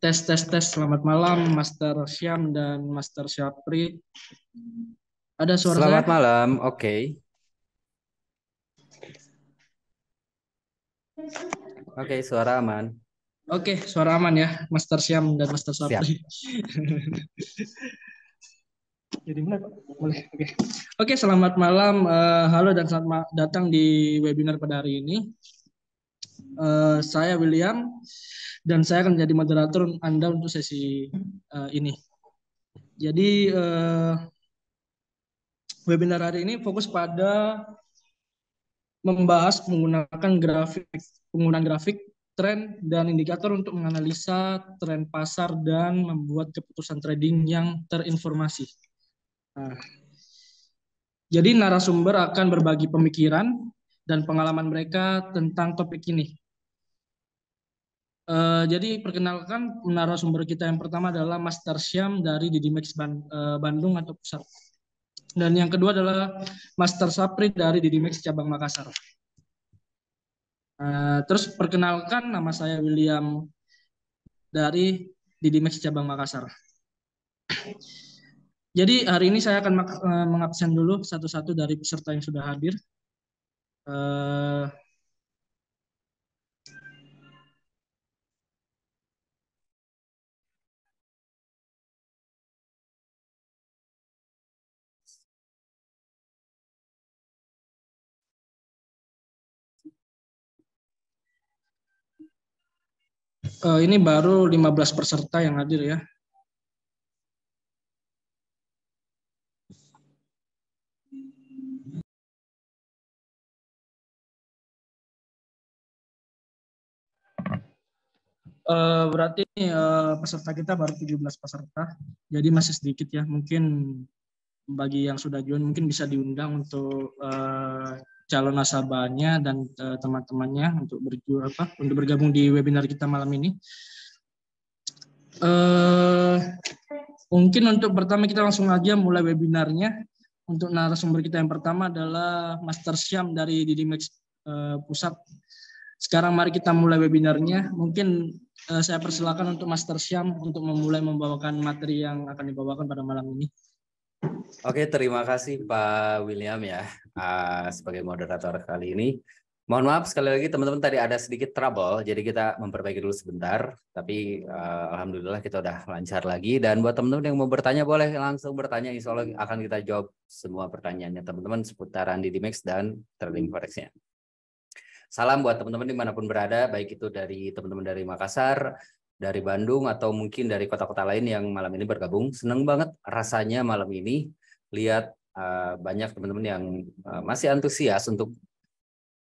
Tes, tes, tes. Selamat malam, Master Syam dan Master Syapri. Ada suara saya? Selamat malam, oke. Oke, suara aman. Oke, suara aman ya, Master Syam dan Master Siap. Syapri. Jadi mulai, Pak? Boleh. Oke. Oke, selamat malam. Halo dan selamat datang di webinar pada hari ini. Saya William dan saya akan menjadi moderator Anda untuk sesi ini. Jadi webinar hari ini fokus pada membahas penggunaan grafik, tren dan indikator untuk menganalisa tren pasar dan membuat keputusan trading yang terinformasi. Nah, jadi narasumber akan berbagi pemikiran dan pengalaman mereka tentang topik ini. Jadi perkenalkan narasumber kita yang pertama adalah Master Syam dari Didimex Bandung atau Pusat. Dan yang kedua adalah Master Sapri dari Didimex Cabang Makassar. Terus perkenalkan, nama saya William dari Didimex Cabang Makassar. Jadi hari ini saya akan mengabsen dulu satu-satu dari peserta yang sudah hadir. Eh, ini baru 15 peserta yang hadir ya. Berarti peserta kita baru 17 peserta. Jadi masih sedikit ya. Mungkin bagi yang sudah join mungkin bisa diundang untuk calon nasabahnya dan teman-temannya untuk bergabung di webinar kita malam ini. Mungkin untuk pertama kita langsung aja mulai webinarnya. Untuk narasumber kita yang pertama adalah Master Syam dari Didimex Pusat. Sekarang mari kita mulai webinarnya. Mungkin saya persilakan untuk Master Syam untuk memulai membawakan materi yang akan dibawakan pada malam ini. Oke, terima kasih Pak William ya sebagai moderator kali ini. Mohon maaf sekali lagi teman-teman, tadi ada sedikit trouble, jadi kita memperbaiki dulu sebentar. Tapi alhamdulillah kita udah lancar lagi. Dan buat teman-teman yang mau bertanya boleh langsung bertanya. Insya Allah akan kita jawab semua pertanyaannya teman-teman seputaran Didimex dan trading forex-nya. Salam buat teman-teman dimanapun berada, baik itu dari teman-teman dari Makassar, dari Bandung, atau mungkin dari kota-kota lain yang malam ini bergabung. Senang banget rasanya malam ini lihat banyak teman-teman yang masih antusias untuk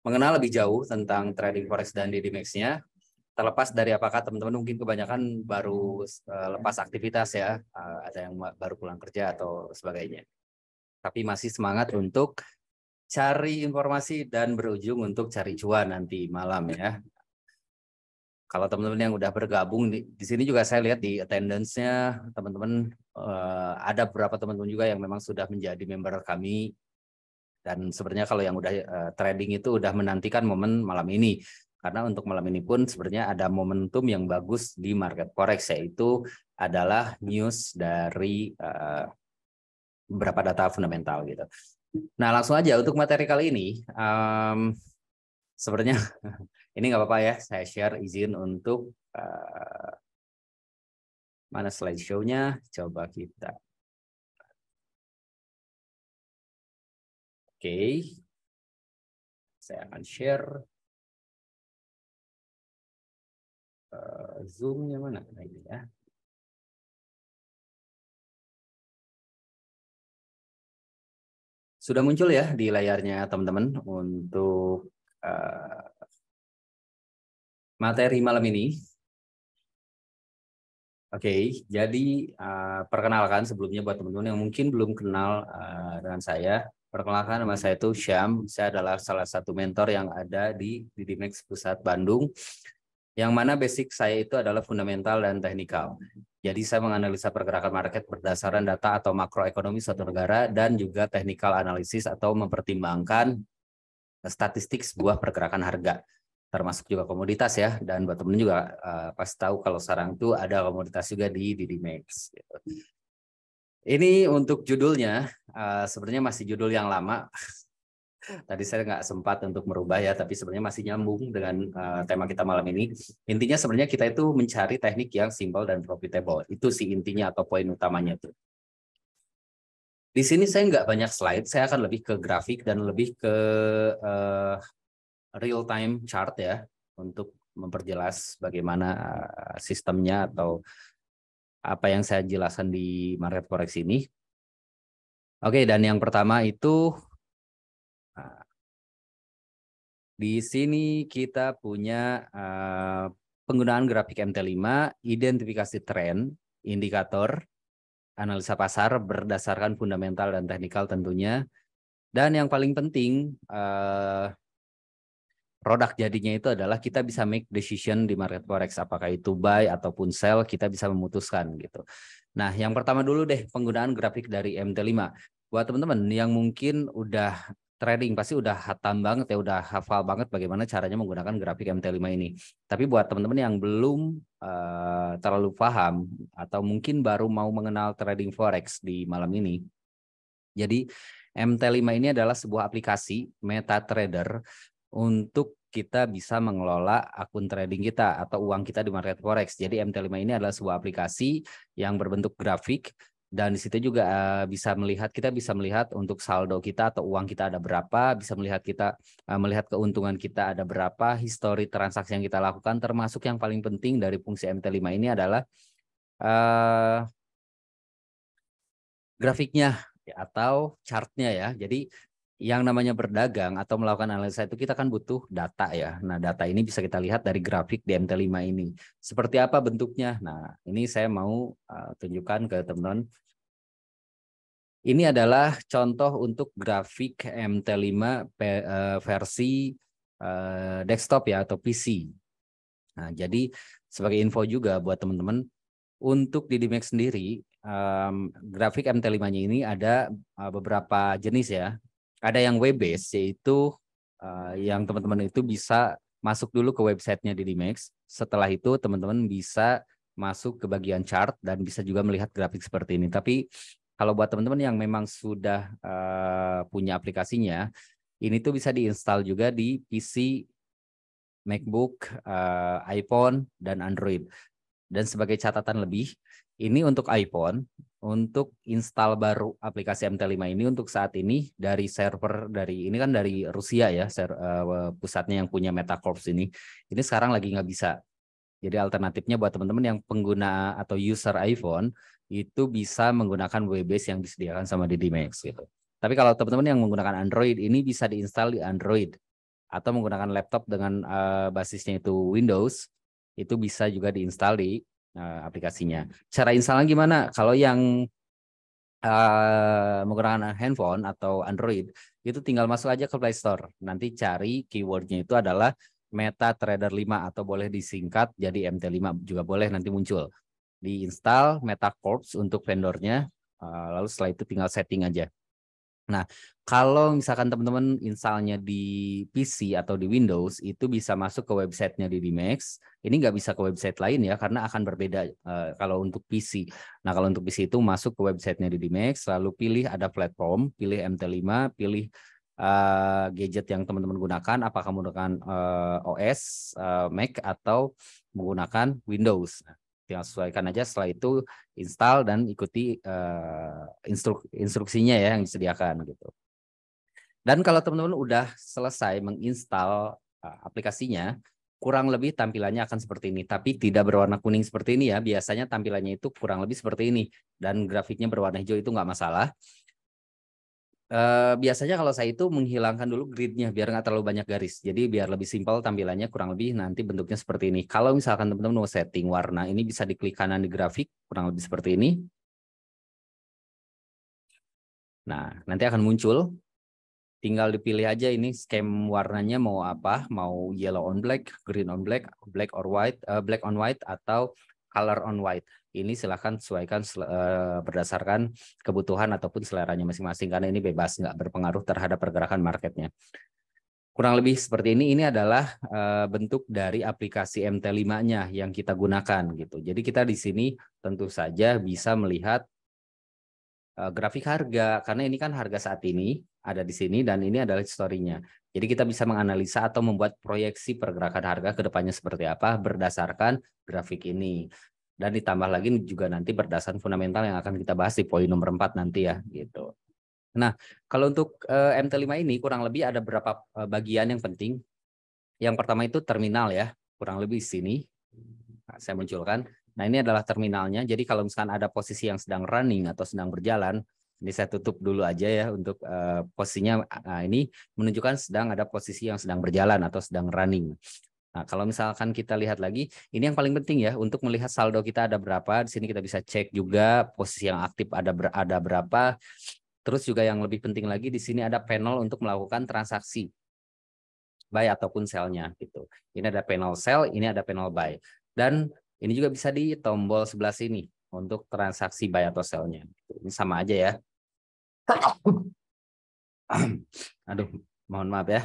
mengenal lebih jauh tentang trading forex dan Didimex-nya. Terlepas dari apakah teman-teman mungkin kebanyakan baru lepas aktivitas ya, ada yang baru pulang kerja atau sebagainya. Tapi masih semangat untuk cari informasi dan berujung untuk cari cuan nanti malam ya. Kalau teman-teman yang udah bergabung di sini juga saya lihat di attendance-nya teman-teman ada beberapa teman-teman juga yang memang sudah menjadi member kami, dan sebenarnya kalau yang udah trading itu udah menantikan momen malam ini, karena untuk malam ini pun sebenarnya ada momentum yang bagus di market forex, yaitu adalah news dari beberapa data fundamental gitu. Nah langsung aja untuk materi kali ini, sebenarnya ini nggak apa-apa ya, saya share izin untuk mana slideshow-nya, coba kita. Oke, saya akan share Zoom-nya mana? Nah, ini ya. Sudah muncul ya di layarnya teman-teman untuk materi malam ini. Oke, jadi perkenalkan sebelumnya buat teman-teman yang mungkin belum kenal dengan saya. Perkenalkan, nama saya itu Syam. Saya adalah salah satu mentor yang ada di Didimex Pusat Bandung, yang mana basic saya itu adalah fundamental dan teknikal. Jadi saya menganalisa pergerakan market berdasarkan data atau makroekonomi suatu negara, dan juga technical analysis atau mempertimbangkan statistik sebuah pergerakan harga. termasuk juga komoditas ya. Dan buat temen juga pasti tahu kalau sekarang itu ada komoditas juga di DDMax. Gitu. Ini untuk judulnya, sebenarnya masih judul yang lama. Tadi saya nggak sempat untuk merubah ya, tapi sebenarnya masih nyambung dengan tema kita malam ini. Intinya sebenarnya kita itu mencari teknik yang simple dan profitable. Itu sih intinya atau poin utamanya tuh. Di sini saya nggak banyak slide, saya akan lebih ke grafik dan lebih ke real time chart ya, untuk memperjelas bagaimana sistemnya atau apa yang saya jelaskan di market forex ini. Oke, dan yang pertama itu di sini kita punya penggunaan grafik MT5, identifikasi tren, indikator, analisa pasar berdasarkan fundamental dan teknikal tentunya. Dan yang paling penting, produk jadinya itu adalah kita bisa make decision di market forex, apakah itu buy ataupun sell, kita bisa memutuskan gitu. Nah, yang pertama dulu deh, penggunaan grafik dari MT5. Buat teman-teman yang mungkin udah trading, pasti udah hatam banget ya, udah hafal banget bagaimana caranya menggunakan grafik MT5 ini. Tapi buat teman-teman yang belum terlalu paham atau mungkin baru mau mengenal trading forex di malam ini, jadi MT5 ini adalah sebuah aplikasi MetaTrader untuk kita bisa mengelola akun trading kita atau uang kita di market forex. Jadi MT5 ini adalah sebuah aplikasi yang berbentuk grafik, dan di situ juga kita bisa melihat untuk saldo kita atau uang kita ada berapa, bisa melihat melihat keuntungan kita ada berapa, histori transaksi yang kita lakukan, termasuk yang paling penting dari fungsi MT5 ini adalah grafiknya atau chartnya ya. Jadi yang namanya berdagang atau melakukan analisa itu kita kan butuh data ya. Nah, data ini bisa kita lihat dari grafik di MT5 ini. Seperti apa bentuknya? Nah, ini saya mau tunjukkan ke teman-teman. Ini adalah contoh untuk grafik MT5 versi desktop ya atau PC. Nah, jadi sebagai info juga buat teman-teman, untuk di DDMax sendiri, grafik MT5-nya ini ada beberapa jenis ya. Ada yang web based, yaitu yang teman-teman itu bisa masuk dulu ke websitenya DDMax. Setelah itu teman-teman bisa masuk ke bagian chart dan bisa juga melihat grafik seperti ini. Tapi kalau buat teman-teman yang memang sudah punya aplikasinya, ini tuh bisa diinstal juga di PC, MacBook, iPhone, dan Android. Dan sebagai catatan lebih, ini untuk iPhone, untuk install baru aplikasi MT5 ini untuk saat ini dari server ini kan dari Rusia ya, pusatnya yang punya MetaCorp ini sekarang lagi nggak bisa. Jadi alternatifnya buat teman-teman yang pengguna atau user iPhone itu bisa menggunakan web-based yang disediakan sama DDMax gitu. Tapi kalau teman-teman yang menggunakan Android, ini bisa diinstal di Android atau menggunakan laptop dengan basisnya itu Windows, itu bisa juga diinstal di aplikasinya. Cara instalnya gimana? Kalau yang menggunakan handphone atau Android, itu tinggal masuk aja ke Play Store. Nanti cari keywordnya itu adalah MetaTrader 5 atau boleh disingkat jadi MT5 juga boleh, nanti muncul. Diinstal MetaCorp untuk vendornya, lalu setelah itu tinggal setting aja. Nah, kalau misalkan teman-teman installnya di PC atau di Windows, itu bisa masuk ke websitenya di DDMax. Ini nggak bisa ke website lain ya, karena akan berbeda kalau untuk PC. Nah, kalau untuk PC itu masuk ke websitenya di DDMax, lalu pilih ada platform, pilih MT5, pilih gadget yang teman-teman gunakan, apakah menggunakan OS, Mac, atau menggunakan Windows. Tinggal sesuaikan aja, setelah itu install dan ikuti instruksinya ya yang disediakan gitu. Dan kalau teman-teman udah selesai menginstal aplikasinya, kurang lebih tampilannya akan seperti ini, tapi tidak berwarna kuning seperti ini ya. Biasanya tampilannya itu kurang lebih seperti ini, dan grafiknya berwarna hijau itu nggak masalah. Biasanya kalau saya itu menghilangkan dulu gridnya biar nggak terlalu banyak garis. Jadi biar lebih simpel tampilannya, kurang lebih nanti bentuknya seperti ini. Kalau misalkan teman-teman mau setting warna, ini bisa diklik kanan di grafik, kurang lebih seperti ini. Nah, nanti akan muncul. Tinggal dipilih aja ini scheme warnanya mau apa, mau yellow on black, green on black, black or white, black on white, atau color on white. Ini silahkan sesuaikan berdasarkan kebutuhan ataupun seleranya masing-masing, karena ini bebas, nggak berpengaruh terhadap pergerakan marketnya. Kurang lebih seperti ini. Ini adalah bentuk dari aplikasi MT5-nya yang kita gunakan gitu. Jadi kita di sini tentu saja bisa melihat grafik harga, karena ini kan harga saat ini ada di sini dan ini adalah historinya. Jadi kita bisa menganalisa atau membuat proyeksi pergerakan harga ke depannya seperti apa berdasarkan grafik ini. Dan ditambah lagi juga nanti berdasarkan fundamental yang akan kita bahas di poin nomor 4 nanti ya gitu. Nah, kalau untuk MT5 ini kurang lebih ada beberapa bagian yang penting. Yang pertama itu terminal ya, kurang lebih di sini. Nah, saya munculkan. Nah, ini adalah terminalnya. Jadi kalau misalkan ada posisi yang sedang running atau sedang berjalan, ini saya tutup dulu aja ya untuk posisinya. Ini menunjukkan sedang ada posisi yang sedang berjalan atau sedang running. Nah, kalau misalkan kita lihat lagi, ini yang paling penting ya untuk melihat saldo kita ada berapa. Di sini kita bisa cek juga posisi yang aktif ada berapa. Terus juga yang lebih penting lagi di sini ada panel untuk melakukan transaksi buy ataupun sell-nya gitu. Ini ada panel sell, ini ada panel buy. Dan ini juga bisa di tombol sebelah sini untuk transaksi buy atau sell-nya. Ini sama aja ya. Aduh, mohon maaf ya.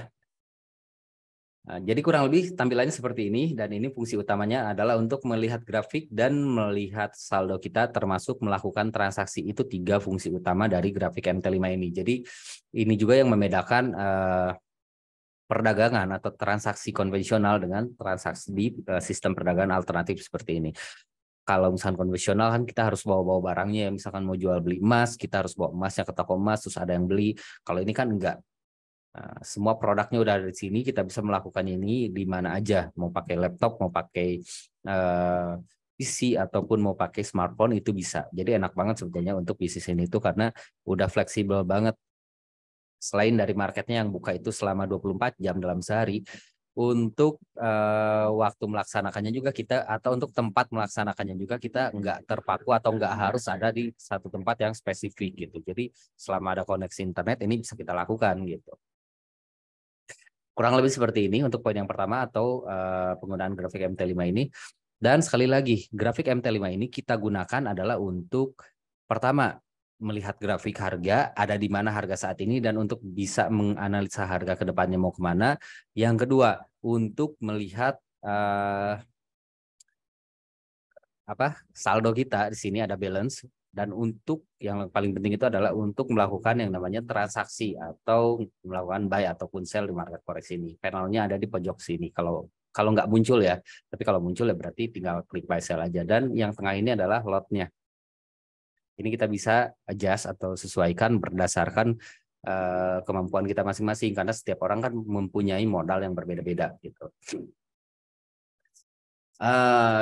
Nah, jadi kurang lebih tampilannya seperti ini dan ini fungsi utamanya adalah untuk melihat grafik dan melihat saldo kita termasuk melakukan transaksi. Itu 3 fungsi utama dari grafik MT5 ini. Jadi ini juga yang membedakan perdagangan atau transaksi konvensional dengan transaksi di sistem perdagangan alternatif seperti ini. Kalau misalkan konvensional kan kita harus bawa-bawa barangnya ya, misalkan mau jual beli emas, kita harus bawa emasnya ke toko emas terus ada yang beli. Kalau ini kan enggak. Nah, semua produknya udah ada di sini, kita bisa melakukan ini di mana aja, mau pakai laptop, mau pakai PC ataupun mau pakai smartphone itu bisa. Jadi enak banget sebetulnya untuk bisnis ini itu karena udah fleksibel banget. Selain dari marketnya yang buka itu selama 24 jam dalam sehari, untuk waktu melaksanakannya juga kita atau untuk tempat melaksanakannya juga kita nggak terpaku atau nggak harus ada di satu tempat yang spesifik gitu. Jadi selama ada koneksi internet ini bisa kita lakukan gitu. Kurang lebih seperti ini untuk poin yang pertama atau penggunaan grafik MT5 ini. Dan sekali lagi, grafik MT5 ini kita gunakan adalah untuk pertama, melihat grafik harga, ada di mana harga saat ini, dan untuk bisa menganalisa harga ke depannya mau kemana. Yang kedua, untuk melihat saldo kita, di sini ada balance. Dan untuk yang paling penting itu adalah untuk melakukan yang namanya transaksi atau melakukan buy ataupun sell di market forex ini. Panelnya ada di pojok sini. Kalau nggak muncul ya, tapi kalau muncul ya berarti tinggal klik buy sell aja. Dan yang tengah ini adalah lotnya. Ini kita bisa adjust atau sesuaikan berdasarkan kemampuan kita masing-masing karena setiap orang kan mempunyai modal yang berbeda-beda gitu.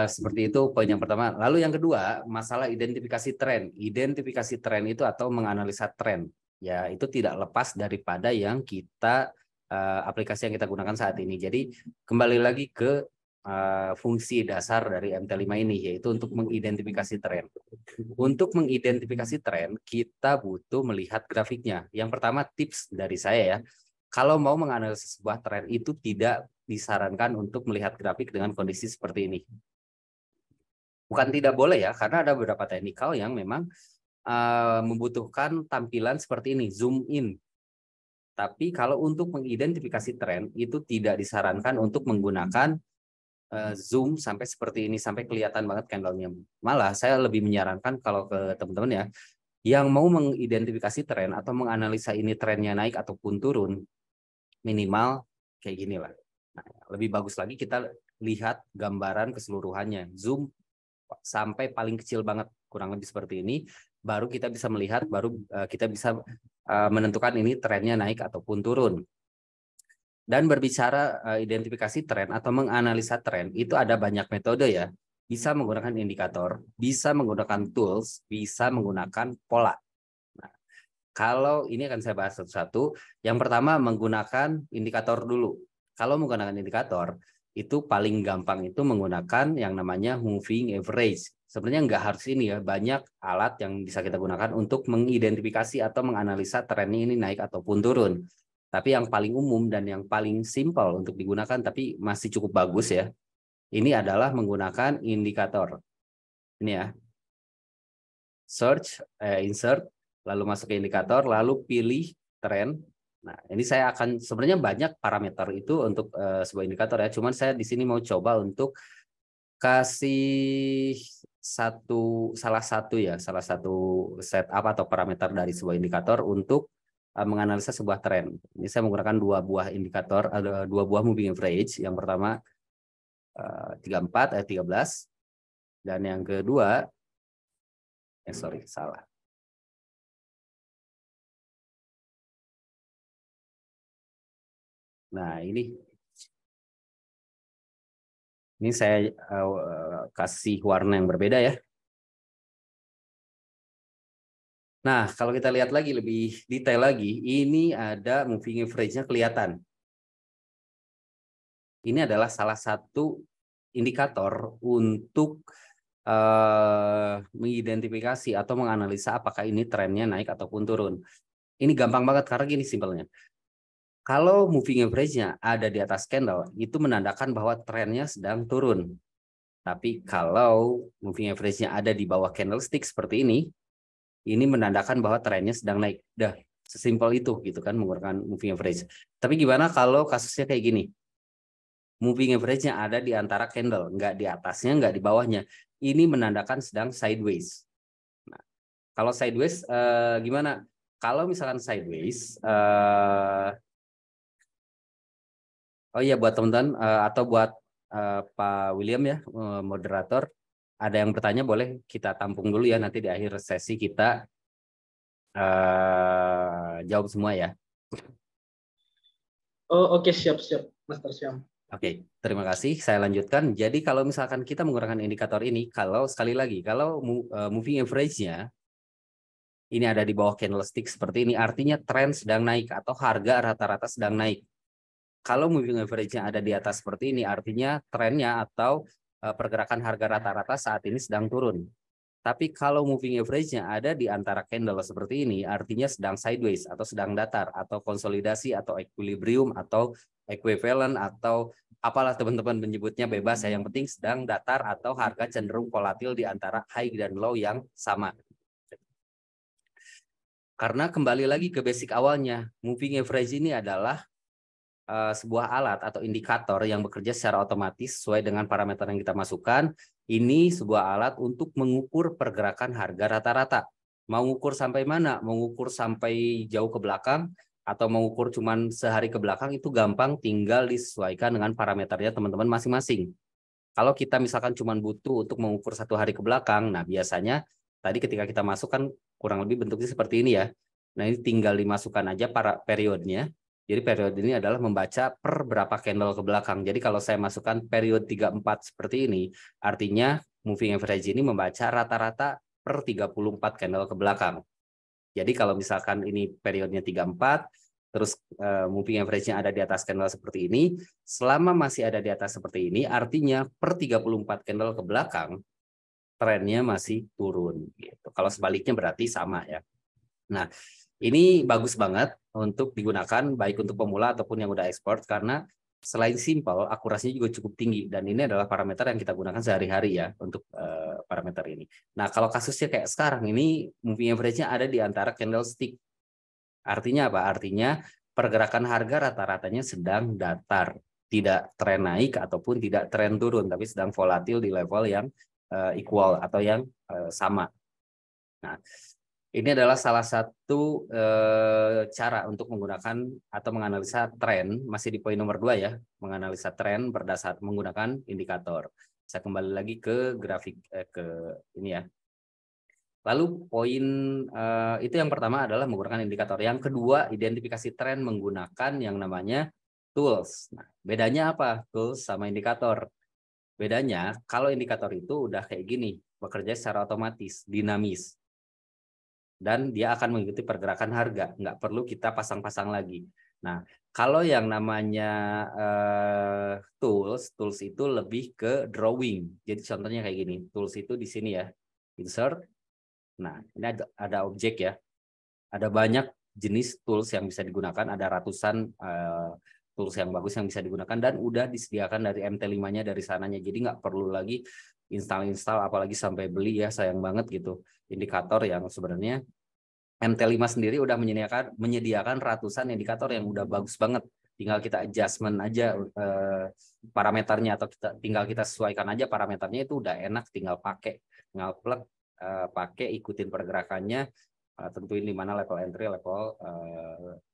Seperti itu poin yang pertama. Lalu yang kedua, masalah identifikasi tren. Identifikasi tren itu atau menganalisa tren, ya itu tidak lepas daripada yang kita aplikasi yang kita gunakan saat ini. Jadi kembali lagi ke fungsi dasar dari MT5 ini, yaitu untuk mengidentifikasi tren. Untuk mengidentifikasi tren, kita butuh melihat grafiknya. Yang pertama tips dari saya ya, kalau mau menganalisis sebuah tren itu tidak disarankan untuk melihat grafik dengan kondisi seperti ini. Bukan tidak boleh ya, karena ada beberapa teknikal yang memang membutuhkan tampilan seperti ini, zoom in. Tapi kalau untuk mengidentifikasi tren, itu tidak disarankan untuk menggunakan zoom sampai seperti ini, sampai kelihatan banget candle-nya. Malah saya lebih menyarankan kalau ke teman-teman ya, yang mau mengidentifikasi tren atau menganalisa ini trennya naik ataupun turun, minimal kayak gini lah. Nah, lebih bagus lagi kita lihat gambaran keseluruhannya, zoom sampai paling kecil banget, kurang lebih seperti ini, baru kita bisa melihat, baru kita bisa menentukan ini trennya naik ataupun turun. Dan berbicara identifikasi tren atau menganalisa tren, itu ada banyak metode ya. Bisa menggunakan indikator, bisa menggunakan tools, bisa menggunakan pola. Nah, kalau ini akan saya bahas satu-satu. Yang pertama menggunakan indikator dulu. Kalau menggunakan indikator, itu paling gampang itu menggunakan yang namanya moving average. Sebenarnya nggak harus ini ya, banyak alat yang bisa kita gunakan untuk mengidentifikasi atau menganalisa trennya ini naik ataupun turun. Tapi yang paling umum dan yang paling simpel untuk digunakan, tapi masih cukup bagus ya, ini adalah menggunakan indikator. Ini ya, search, insert, lalu masuk ke indikator, lalu pilih tren. Nah, ini saya akan sebenarnya banyak parameter itu untuk sebuah indikator ya. Cuman saya di sini mau coba untuk kasih salah satu setup atau parameter dari sebuah indikator untuk menganalisa sebuah tren. Ini saya menggunakan dua buah indikator, ada dua buah moving average. Yang pertama 34 13 dan yang kedua salah. Nah, ini saya kasih warna yang berbeda ya. Nah, kalau kita lihat lagi lebih detail lagi, ini ada moving average-nya kelihatan. Ini adalah salah satu indikator untuk mengidentifikasi atau menganalisa apakah ini trennya naik ataupun turun. Ini gampang banget karena gini simpelnya. Kalau moving average-nya ada di atas candle, itu menandakan bahwa trennya sedang turun. Tapi kalau moving average-nya ada di bawah candlestick seperti ini menandakan bahwa trennya sedang naik. Dah, sesimpel itu gitu kan menggunakan moving average. Tapi gimana kalau kasusnya kayak gini? Moving average-nya ada di antara candle, nggak di atasnya, nggak di bawahnya. Ini menandakan sedang sideways. Nah, kalau sideways gimana? Kalau misalkan sideways, oh iya buat teman-teman atau buat Pak William ya, moderator, ada yang bertanya boleh kita tampung dulu ya, nanti di akhir sesi kita jawab semua ya. Oh, oke, siap, Master Syam. Oke, terima kasih. Saya lanjutkan. Jadi kalau misalkan kita menggunakan indikator ini, kalau sekali lagi, kalau moving average-nya ini ada di bawah candlestick seperti ini, artinya tren sedang naik atau harga rata-rata sedang naik. Kalau moving average-nya ada di atas seperti ini, artinya trennya atau pergerakan harga rata-rata saat ini sedang turun. Tapi kalau moving average-nya ada di antara candle seperti ini, artinya sedang sideways atau sedang datar atau konsolidasi atau equilibrium atau equivalent atau apalah teman-teman menyebutnya bebas ya. Yang penting sedang datar atau harga cenderung volatil di antara high dan low yang sama. Karena kembali lagi ke basic awalnya, moving average ini adalah sebuah alat atau indikator yang bekerja secara otomatis sesuai dengan parameter yang kita masukkan. Ini sebuah alat untuk mengukur pergerakan harga rata-rata. Mau ngukur sampai mana? Mau ngukur sampai jauh ke belakang atau mau ngukur cuman sehari ke belakang itu gampang, tinggal disesuaikan dengan parameternya teman-teman masing-masing. Kalau kita misalkan cuman butuh untuk mengukur satu hari ke belakang, nah biasanya tadi ketika kita masukkan kurang lebih bentuknya seperti ini ya. Nah ini tinggal dimasukkan aja para periodenya. Jadi periode ini adalah membaca per berapa candle ke belakang. Jadi kalau saya masukkan periode 34 seperti ini, artinya moving average ini membaca rata-rata per 34 candle ke belakang. Jadi kalau misalkan ini periodenya 34, terus moving average-nya ada di atas candle seperti ini, selama masih ada di atas seperti ini, artinya per 34 candle ke belakang, trennya masih turun. Gitu. Kalau sebaliknya berarti sama ya. Nah, ini bagus banget untuk digunakan baik untuk pemula ataupun yang udah expert karena selain simpel, akurasinya juga cukup tinggi dan ini adalah parameter yang kita gunakan sehari-hari ya untuk parameter ini. Nah, kalau kasusnya kayak sekarang ini moving average-nya ada di antara candlestick. Artinya apa? Artinya pergerakan harga rata-ratanya sedang datar, tidak tren naik ataupun tidak tren turun, tapi sedang volatil di level yang equal atau yang sama. Nah, ini adalah salah satu cara untuk menggunakan atau menganalisa tren, masih di poin nomor 2 ya, menganalisa tren berdasar menggunakan indikator. Saya kembali lagi ke grafik, ke ini ya. Lalu poin itu yang pertama adalah menggunakan indikator. Yang kedua, identifikasi tren menggunakan yang namanya tools. Nah, bedanya apa tools sama indikator? Bedanya, kalau indikator itu udah kayak gini, bekerja secara otomatis, dinamis. Dan dia akan mengikuti pergerakan harga, nggak perlu kita pasang-pasang lagi. Nah, kalau yang namanya tools itu lebih ke drawing. Jadi contohnya kayak gini, tools itu di sini ya, insert. Nah, ini ada objek ya, ada banyak jenis tools yang bisa digunakan, ada ratusan tools yang bagus yang bisa digunakan dan udah disediakan dari MT5-nya dari sananya. Jadi nggak perlu lagi install apalagi sampai beli ya, sayang banget gitu. Indikator yang sebenarnya MT5 sendiri udah menyediakan ratusan indikator yang udah bagus banget. Tinggal kita adjustment aja parameternya, atau tinggal kita sesuaikan aja parameternya, itu udah enak, tinggal pakai, tinggal plug, pakai, ikutin pergerakannya, tentuin di mana level entry, level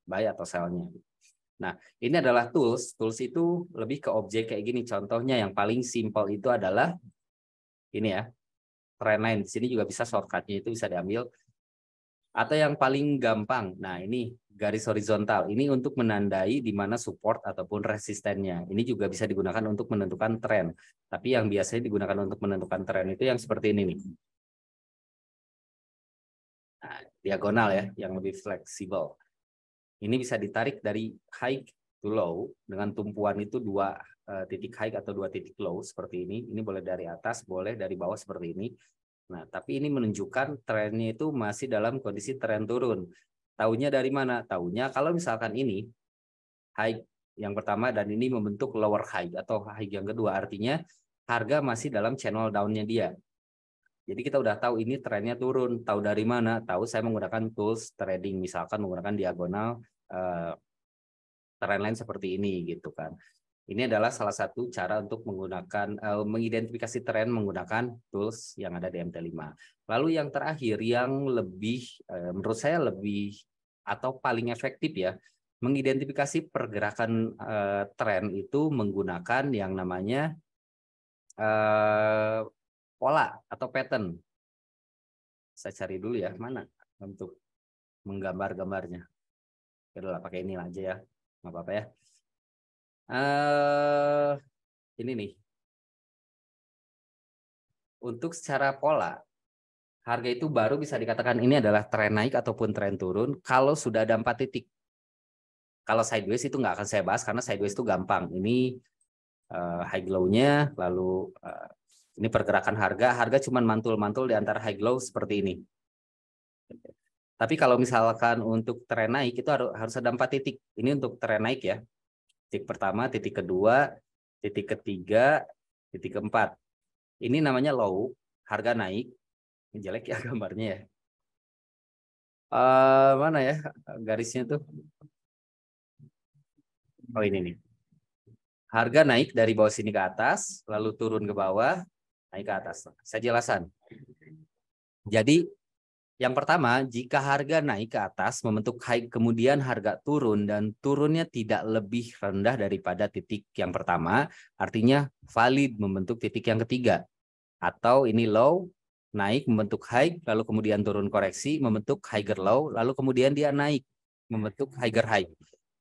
buy atau sell-nya. Nah, ini adalah tools. Tools itu lebih ke objek kayak gini. Contohnya yang paling simpel itu adalah ini ya, trendline. Di sini juga bisa shortcut-nya itu bisa diambil. Atau yang paling gampang, nah ini garis horizontal. Ini untuk menandai di mana support ataupun resistennya. Ini juga bisa digunakan untuk menentukan tren. Tapi yang biasanya digunakan untuk menentukan tren itu yang seperti ini nih. Nah, diagonal ya, yang lebih fleksibel. Ini bisa ditarik dari high to low dengan tumpuan itu 2 titik high atau 2 titik low seperti ini. Ini boleh dari atas, boleh dari bawah seperti ini. Nah, tapi ini menunjukkan trennya itu masih dalam kondisi tren turun. Taunya dari mana? Taunya kalau misalkan ini high yang pertama dan ini membentuk lower high atau high yang kedua, artinya harga masih dalam channel down-nya dia. Jadi kita udah tahu ini trennya turun. Tahu dari mana? Tahu saya menggunakan tools trading, misalkan menggunakan diagonal trendline seperti ini gitu kan. Ini adalah salah satu cara untuk menggunakan mengidentifikasi tren menggunakan tools yang ada di MT5. Lalu yang terakhir yang lebih menurut saya lebih atau paling efektif ya, mengidentifikasi pergerakan tren itu menggunakan yang namanya pola atau pattern. Saya cari dulu ya, mana untuk menggambar-gambarnya. Udah pakai ini aja ya, nggak apa-apa ya. Ini nih. Untuk secara pola, harga itu baru bisa dikatakan ini adalah tren naik ataupun tren turun kalau sudah ada 4 titik. Kalau sideways itu nggak akan saya bahas karena sideways itu gampang. Ini high low-nya, lalu ini pergerakan harga cuma mantul-mantul di antara high low seperti ini. Tapi kalau misalkan untuk tren naik itu harus ada 4 titik. Ini untuk tren naik ya. Titik pertama, titik kedua, titik ketiga, titik keempat. Ini namanya low, harga naik. Ini jelek ya gambarnya ya. Mana ya garisnya tuh? Oh ini nih. Harga naik dari bawah sini ke atas, lalu turun ke bawah, naik ke atas. Saya jelaskan. Jadi yang pertama, jika harga naik ke atas membentuk high, kemudian harga turun dan turunnya tidak lebih rendah daripada titik yang pertama, artinya valid membentuk titik yang ketiga. Atau ini low, naik membentuk high, lalu kemudian turun koreksi membentuk higher low, lalu kemudian dia naik membentuk higher high.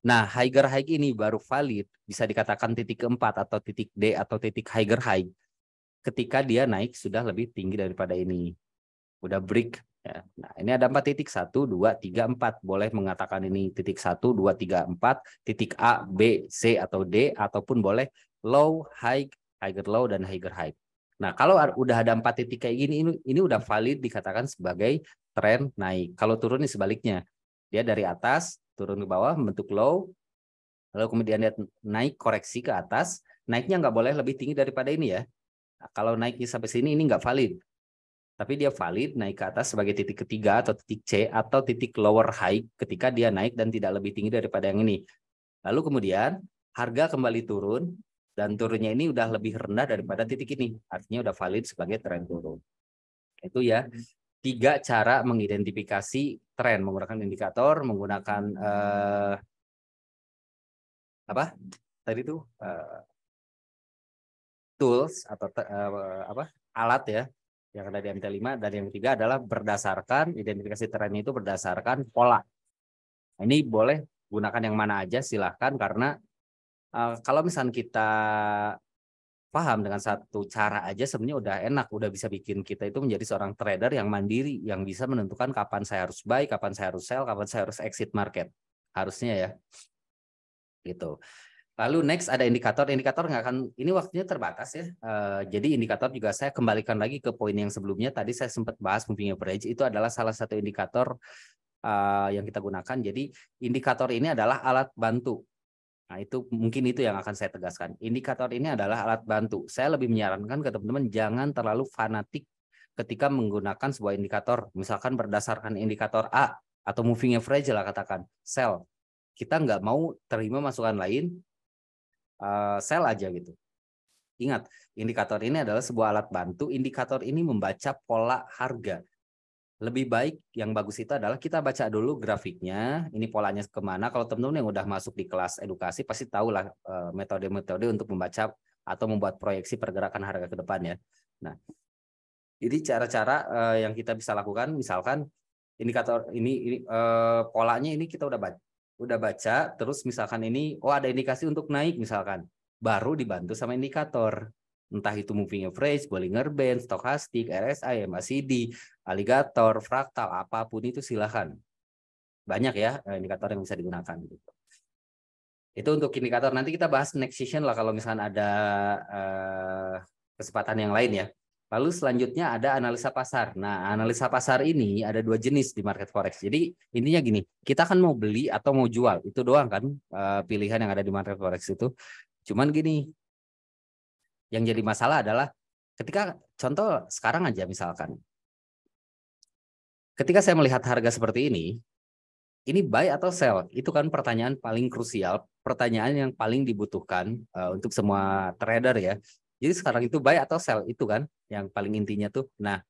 Nah, higher high ini baru valid, bisa dikatakan titik keempat atau titik D atau titik higher high ketika dia naik sudah lebih tinggi daripada ini. Udah break. Ya. Nah, ini ada 4 titik, 1, 2, 3, 4. Boleh mengatakan ini titik 1, 2, 3, 4, titik A, B, C, atau D, ataupun boleh low, high, higher low, dan higher high. Nah, kalau udah ada 4 titik kayak gini, ini udah valid dikatakan sebagai tren naik. Kalau turun ini sebaliknya. Dia dari atas, turun ke bawah, membentuk low, lalu kemudian dia naik koreksi ke atas, naiknya nggak boleh lebih tinggi daripada ini ya. Nah, kalau naiknya sampai sini, ini nggak valid. Tapi dia valid naik ke atas sebagai titik ketiga atau titik C atau titik lower high ketika dia naik dan tidak lebih tinggi daripada yang ini. Lalu kemudian harga kembali turun dan turunnya ini udah lebih rendah daripada titik ini. Artinya udah valid sebagai tren turun. Itu ya 3 cara mengidentifikasi tren menggunakan indikator, menggunakan apa? Tadi itu tools atau alat ya yang ada di MT5, dan yang ketiga adalah berdasarkan identifikasi trennya itu berdasarkan pola. Ini boleh gunakan yang mana aja silahkan, karena kalau misalnya kita paham dengan satu cara aja sebenarnya udah enak, udah bisa bikin kita itu menjadi seorang trader yang mandiri, yang bisa menentukan kapan saya harus buy, kapan saya harus sell, kapan saya harus exit market. Harusnya ya. Gitu. Lalu next ada indikator nggak akan, ini waktunya terbatas ya. Jadi indikator juga saya kembalikan lagi ke poin yang sebelumnya. Tadi saya sempat bahas moving average, itu adalah salah satu indikator yang kita gunakan. Jadi indikator ini adalah alat bantu. Nah itu mungkin itu yang akan saya tegaskan. Indikator ini adalah alat bantu. Saya lebih menyarankan ke teman-teman jangan terlalu fanatik ketika menggunakan sebuah indikator. Misalkan berdasarkan indikator A, atau moving average lah katakan, sell. Kita nggak mau terima masukan lain, sell aja gitu. Ingat, indikator ini adalah sebuah alat bantu. Indikator ini membaca pola harga. Lebih baik yang bagus itu adalah kita baca dulu grafiknya, ini polanya kemana. Kalau teman-teman yang udah masuk di kelas edukasi pasti tahulah metode-metode untuk membaca atau membuat proyeksi pergerakan harga ke depan ya. Nah, jadi cara-cara yang kita bisa lakukan, misalkan indikator ini polanya ini kita udah baca, terus misalkan ini ada indikasi untuk naik misalkan, baru dibantu sama indikator. Entah itu moving average, Bollinger Band, stokastik, RSI, MACD, alligator, fraktal, apapun itu silakan. Banyak ya indikator yang bisa digunakan gitu. Itu untuk indikator. Nanti kita bahas next session lah kalau misalnya ada kesempatan yang lain ya. Lalu selanjutnya ada analisa pasar. Nah, analisa pasar ini ada 2 jenis di market forex. Jadi intinya gini, kita kan mau beli atau mau jual, itu doang kan pilihan yang ada di market forex itu. Cuman gini, yang jadi masalah adalah ketika contoh sekarang aja misalkan, ketika saya melihat harga seperti ini buy atau sell? Itu kan pertanyaan paling krusial, pertanyaan yang paling dibutuhkan untuk semua trader ya. Jadi sekarang itu buy atau sell itu kan yang paling intinya tuh. Nah,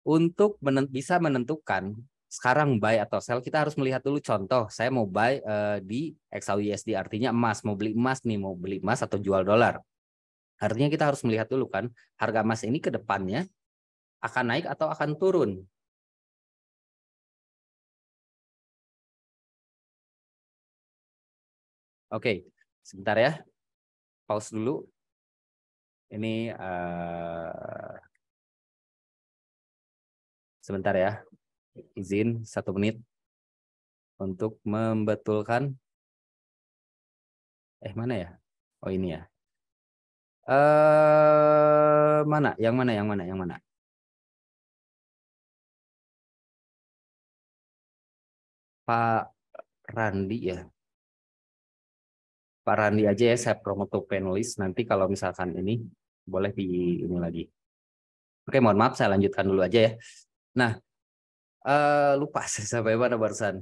untuk bisa menentukan sekarang buy atau sell, kita harus melihat dulu contoh. Saya mau buy di XAUUSD, artinya emas, mau beli emas nih, mau beli emas atau jual dolar. Artinya kita harus melihat dulu kan harga emas ini ke depannya akan naik atau akan turun. Oke, sebentar ya. Pause dulu. Ini sebentar ya, izin 1 menit untuk membetulkan. Mana ya? Oh ini ya. Mana? Yang mana? Pak Randi ya. Pak Randi aja ya, saya promote to panelis. Nanti kalau misalkan ini boleh di ini lagi. Oke, mohon maaf saya lanjutkan dulu aja ya. Nah, lupa saya sampai mana barusan.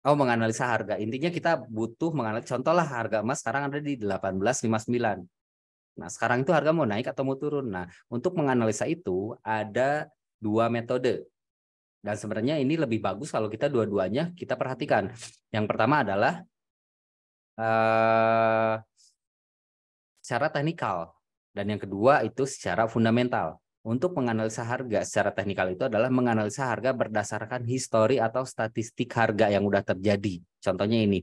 Menganalisa harga. Intinya kita butuh menganalisa. Contoh lah harga emas sekarang ada di 18,59. Nah, sekarang itu harga mau naik atau mau turun. Nah, untuk menganalisa itu ada 2 metode. Dan sebenarnya ini lebih bagus kalau kita dua-duanya kita perhatikan. Yang pertama adalah secara teknikal. Dan yang kedua itu secara fundamental. Untuk menganalisa harga secara teknikal itu adalah menganalisa harga berdasarkan histori atau statistik harga yang udah terjadi. Contohnya ini,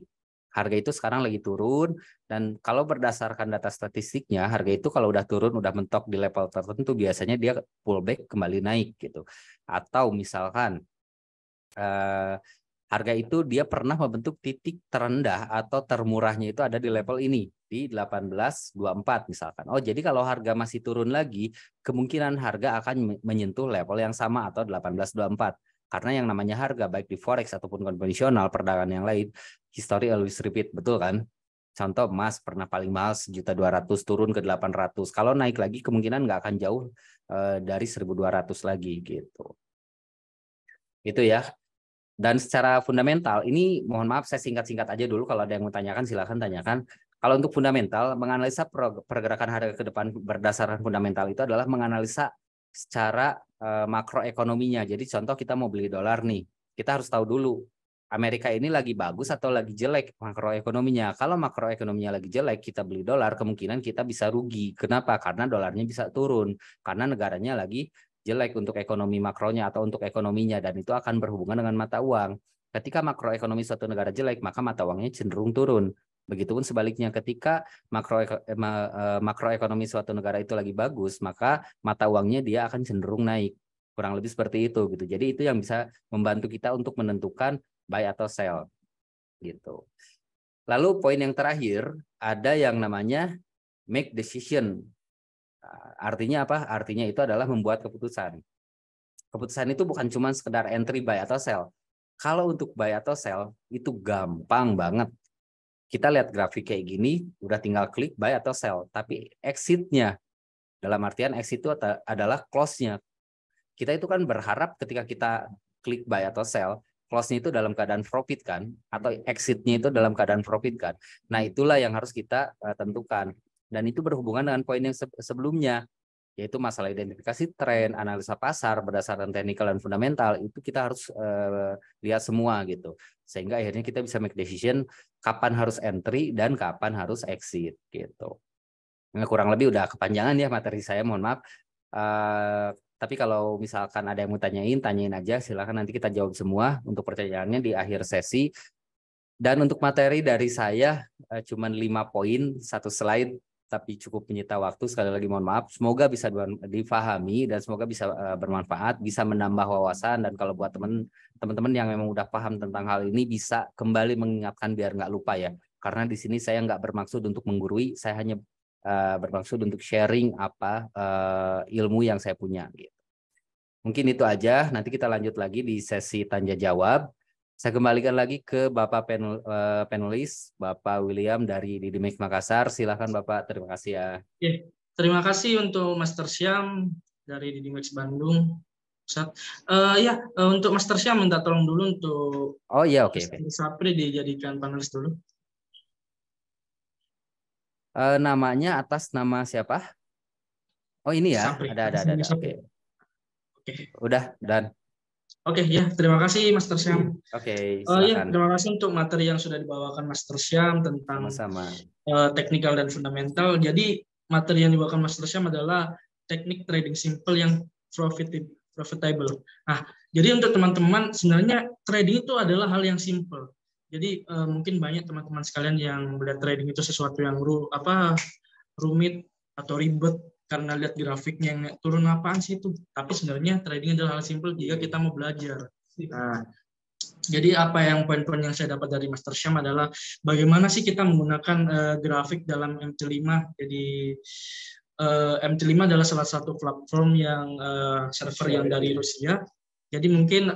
harga itu sekarang lagi turun, dan kalau berdasarkan data statistiknya, harga itu kalau udah turun, udah mentok di level tertentu, biasanya dia pullback kembali naik gitu. Atau misalkan harga itu dia pernah membentuk titik terendah atau termurahnya itu ada di level ini, di 18,24 misalkan. Jadi kalau harga masih turun lagi, kemungkinan harga akan menyentuh level yang sama atau 18,24. Karena yang namanya harga, baik di forex ataupun konvensional, perdagangan yang lain, history always repeat, betul kan? Contoh emas pernah paling mahal 1.200.000 turun ke 800. Kalau naik lagi kemungkinan nggak akan jauh dari 1.200 lagi gitu. Itu ya. Dan secara fundamental, ini mohon maaf saya singkat-singkat aja dulu, kalau ada yang mau tanyakan silahkan tanyakan. Kalau untuk fundamental, menganalisa pergerakan harga ke depan berdasarkan fundamental itu adalah menganalisa secara makroekonominya. Jadi contoh kita mau beli dolar nih, kita harus tahu dulu Amerika ini lagi bagus atau lagi jelek makroekonominya. Kalau makroekonominya lagi jelek, kita beli dolar, kemungkinan kita bisa rugi. Kenapa? Karena dolarnya bisa turun, karena negaranya lagi jelek untuk ekonomi makronya atau untuk ekonominya, dan itu akan berhubungan dengan mata uang. Ketika makroekonomi suatu negara jelek, maka mata uangnya cenderung turun. Begitupun sebaliknya, ketika makroekonomi suatu negara itu lagi bagus, maka mata uangnya dia akan cenderung naik. Kurang lebih seperti itu gitu. Jadi itu yang bisa membantu kita untuk menentukan buy atau sell gitu. Lalu poin yang terakhir ada yang namanya make decision. Artinya apa? Artinya itu adalah membuat keputusan. Keputusan itu bukan cuma sekedar entry buy atau sell. Kalau untuk buy atau sell itu gampang banget. Kita lihat grafik kayak gini, udah tinggal klik buy atau sell. Tapi exit-nya, dalam artian exit itu adalah close-nya. Kita itu kan berharap ketika kita klik buy atau sell, close-nya itu dalam keadaan profit kan, atau exit-nya itu dalam keadaan profit kan. Nah, itulah yang harus kita tentukan. Dan itu berhubungan dengan poin yang sebelumnya, yaitu masalah identifikasi tren, analisa pasar berdasarkan technical dan fundamental. Itu kita harus lihat semua gitu. Sehingga akhirnya kita bisa make decision kapan harus entry dan kapan harus exit gitu. Nah, kurang lebih udah kepanjangan ya materi saya, mohon maaf. Tapi kalau misalkan ada yang mau tanyain aja, silakan nanti kita jawab semua untuk pertanyaannya di akhir sesi. Dan untuk materi dari saya cuman 5 poin, 1 slide, tapi cukup menyita waktu. Sekali lagi mohon maaf. Semoga bisa difahami dan semoga bisa bermanfaat, bisa menambah wawasan, dan kalau buat teman-teman yang memang udah paham tentang hal ini bisa kembali mengingatkan biar nggak lupa ya. Karena di sini saya nggak bermaksud untuk menggurui, saya hanya bermaksud untuk sharing apa ilmu yang saya punya gitu. Mungkin itu aja. Nanti kita lanjut lagi di sesi tanya jawab. Saya kembalikan lagi ke Bapak panelis, Bapak William dari Didimek Makassar. Silakan Bapak, terima kasih ya. Oke, terima kasih untuk Master Syam dari Didimex Bandung. Untuk Master Syam minta tolong dulu untuk Oh iya, oke. Sapri dijadikan panelis dulu. Namanya atas nama siapa? Oh ini ya, Sapri. ada. Oke. Oke. Udah, dan. Oke ya, terima kasih Master Syam. Oke, Ya, silakan. terima kasih untuk materi yang sudah dibawakan Master Syam tentang Sama-sama. teknikal dan fundamental. Jadi materi yang dibawakan Master Syam adalah teknik trading simple yang profitable. Nah, jadi untuk teman-teman sebenarnya trading itu adalah hal yang simple. Jadi mungkin banyak teman-teman sekalian yang melihat trading itu sesuatu yang rumit atau ribet karena lihat grafiknya yang turun apaan sih itu. Tapi sebenarnya trading adalah hal simple jika kita mau belajar. Nah, jadi apa yang poin-poin yang saya dapat dari Master Syam adalah bagaimana sih kita menggunakan grafik dalam MT5. Jadi MT5 adalah salah satu platform yang server yang dari Rusia. Jadi mungkin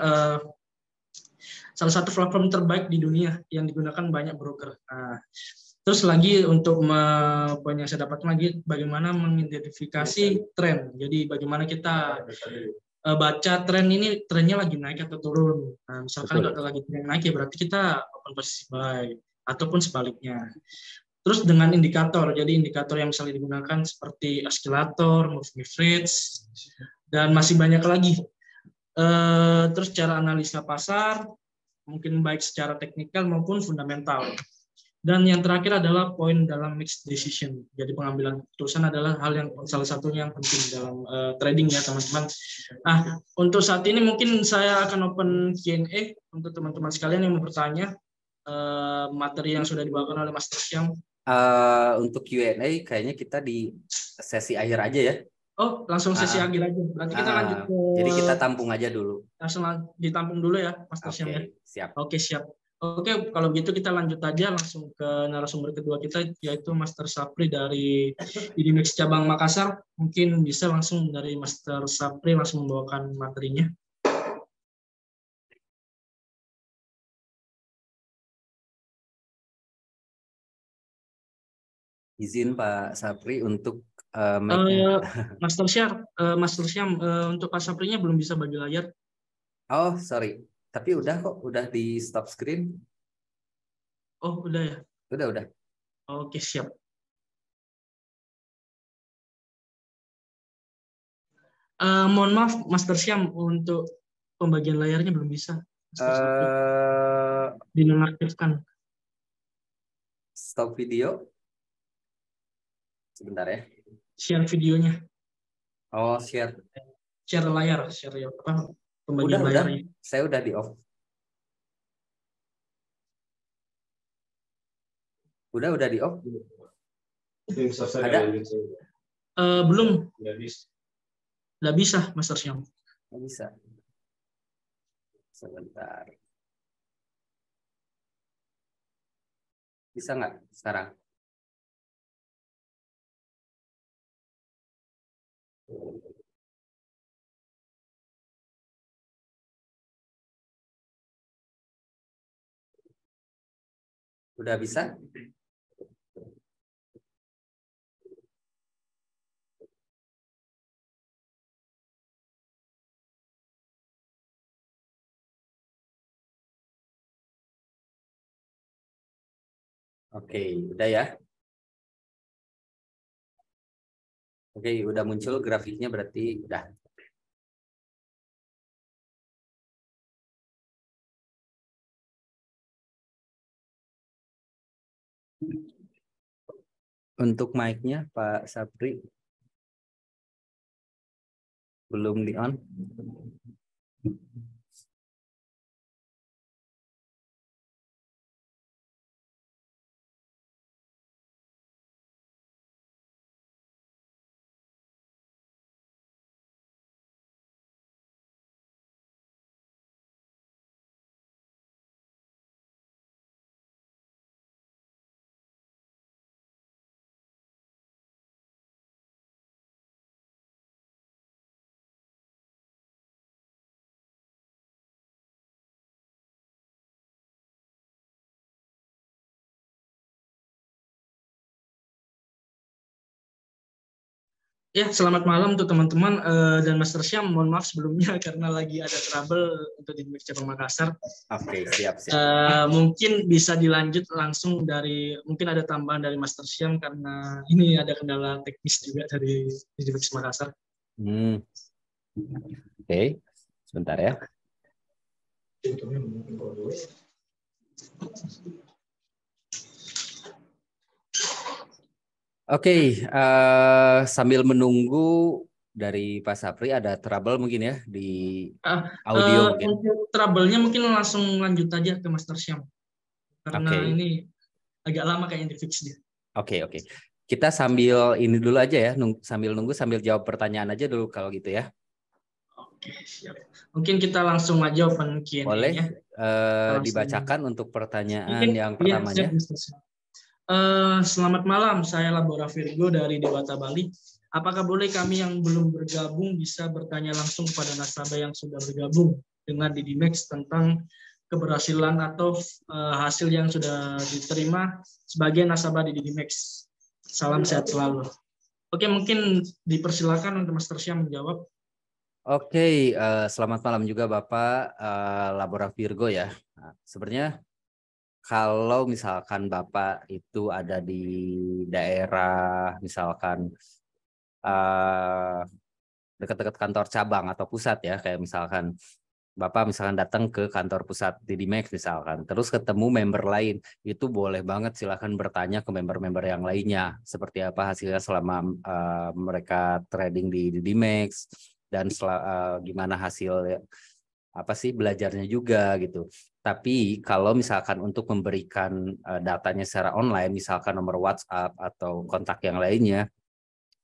salah satu platform terbaik di dunia yang digunakan banyak broker. Nah, terus lagi untuk poin yang saya dapat lagi, bagaimana mengidentifikasi tren. Jadi bagaimana kita baca tren ini, trennya lagi naik atau turun. Nah, misalkan kalau lagi tren naik ya berarti kita open posisi buy, ataupun sebaliknya. Terus dengan indikator, jadi indikator yang misalnya digunakan seperti oscillator, moving average, dan masih banyak lagi. Terus cara analisa pasar, mungkin baik secara teknikal maupun fundamental. Dan yang terakhir adalah poin dalam mixed decision. Jadi pengambilan keputusan adalah hal yang salah satunya yang penting dalam trading ya teman-teman. Nah, untuk saat ini mungkin saya akan open Q&A untuk teman-teman sekalian yang mau bertanya materi yang sudah dibawakan oleh Mas Syam. Untuk Q&A kayaknya kita di sesi akhir aja ya. Oh, langsung sesi akhir aja. Berarti kita lanjut ke... Jadi kita tampung aja dulu. Langsung ditampung dulu ya, Mas Syam ya. Siap. Oke, siap. Oke, kalau gitu kita lanjut aja langsung ke narasumber kedua kita, yaitu Master Sapri dari Didimex Cabang Makassar. Mungkin bisa langsung dari Master Sapri langsung membawakan materinya. Izin Pak Sapri untuk Master Syam, untuk Pak Saprinya belum bisa bagi layar. Oh, sorry. Tapi udah kok, udah di stop screen. Oh, udah ya? Udah. Oke, siap. Mohon maaf, Master Syam, untuk pembagian layarnya belum bisa. Dinonaktifkan. Stop video. Sebentar ya. Share videonya. Oh, share. Share layar, share ya. Pembagian Udah. layarnya. Saya udah di off. Udah di off. Ada? Belum. Nggak bisa, Master Syam. Nggak bisa. Sebentar. Bisa nggak sekarang? Udah bisa? Oke, udah ya. Oke, udah muncul grafiknya berarti udah. Untuk mic-nya Pak Sapri belum di on. Ya, selamat malam untuk teman-teman dan Master Syam. Mohon maaf sebelumnya karena lagi ada trouble untuk di Cabang Makassar. Oke, siap. Mungkin bisa dilanjut langsung dari, mungkin ada tambahan dari Master Syam karena ini ada kendala teknis juga dari di Makassar. Oke, sebentar ya. Oke, sambil menunggu dari Pak Sapri ada trouble mungkin ya di audio mungkin. Untuk trouble-nya mungkin langsung lanjut aja ke Master Syam karena Oke. ini agak lama kayaknya di fix dia. Oke. Kita sambil ini dulu aja ya, sambil nunggu sambil jawab pertanyaan aja dulu kalau gitu ya. Oke, siap. Mungkin kita langsung aja open Q&A-nya. Boleh dibacakan untuk pertanyaan yang pertamanya. Siap. Selamat malam, saya Labora Virgo dari Dewata Bali. Apakah boleh kami yang belum bergabung bisa bertanya langsung kepada nasabah yang sudah bergabung dengan Didimex tentang keberhasilan atau hasil yang sudah diterima sebagai nasabah di Didimex? Salam sehat selalu. Oke, mungkin dipersilakan untuk Master Syam menjawab. Oke, selamat malam juga Bapak Labora Virgo ya. Nah, sebenarnya kalau misalkan Bapak itu ada di daerah misalkan dekat-dekat kantor cabang atau pusat ya, kayak misalkan Bapak misalkan datang ke kantor pusat Didimex misalkan, terus ketemu member lain, itu boleh banget silakan bertanya ke member-member yang lainnya, seperti apa hasilnya selama mereka trading di Didimex, dan gimana hasil apa sih belajarnya juga gitu. Tapi kalau misalkan untuk memberikan datanya secara online, misalkan nomor WhatsApp atau kontak yang lainnya,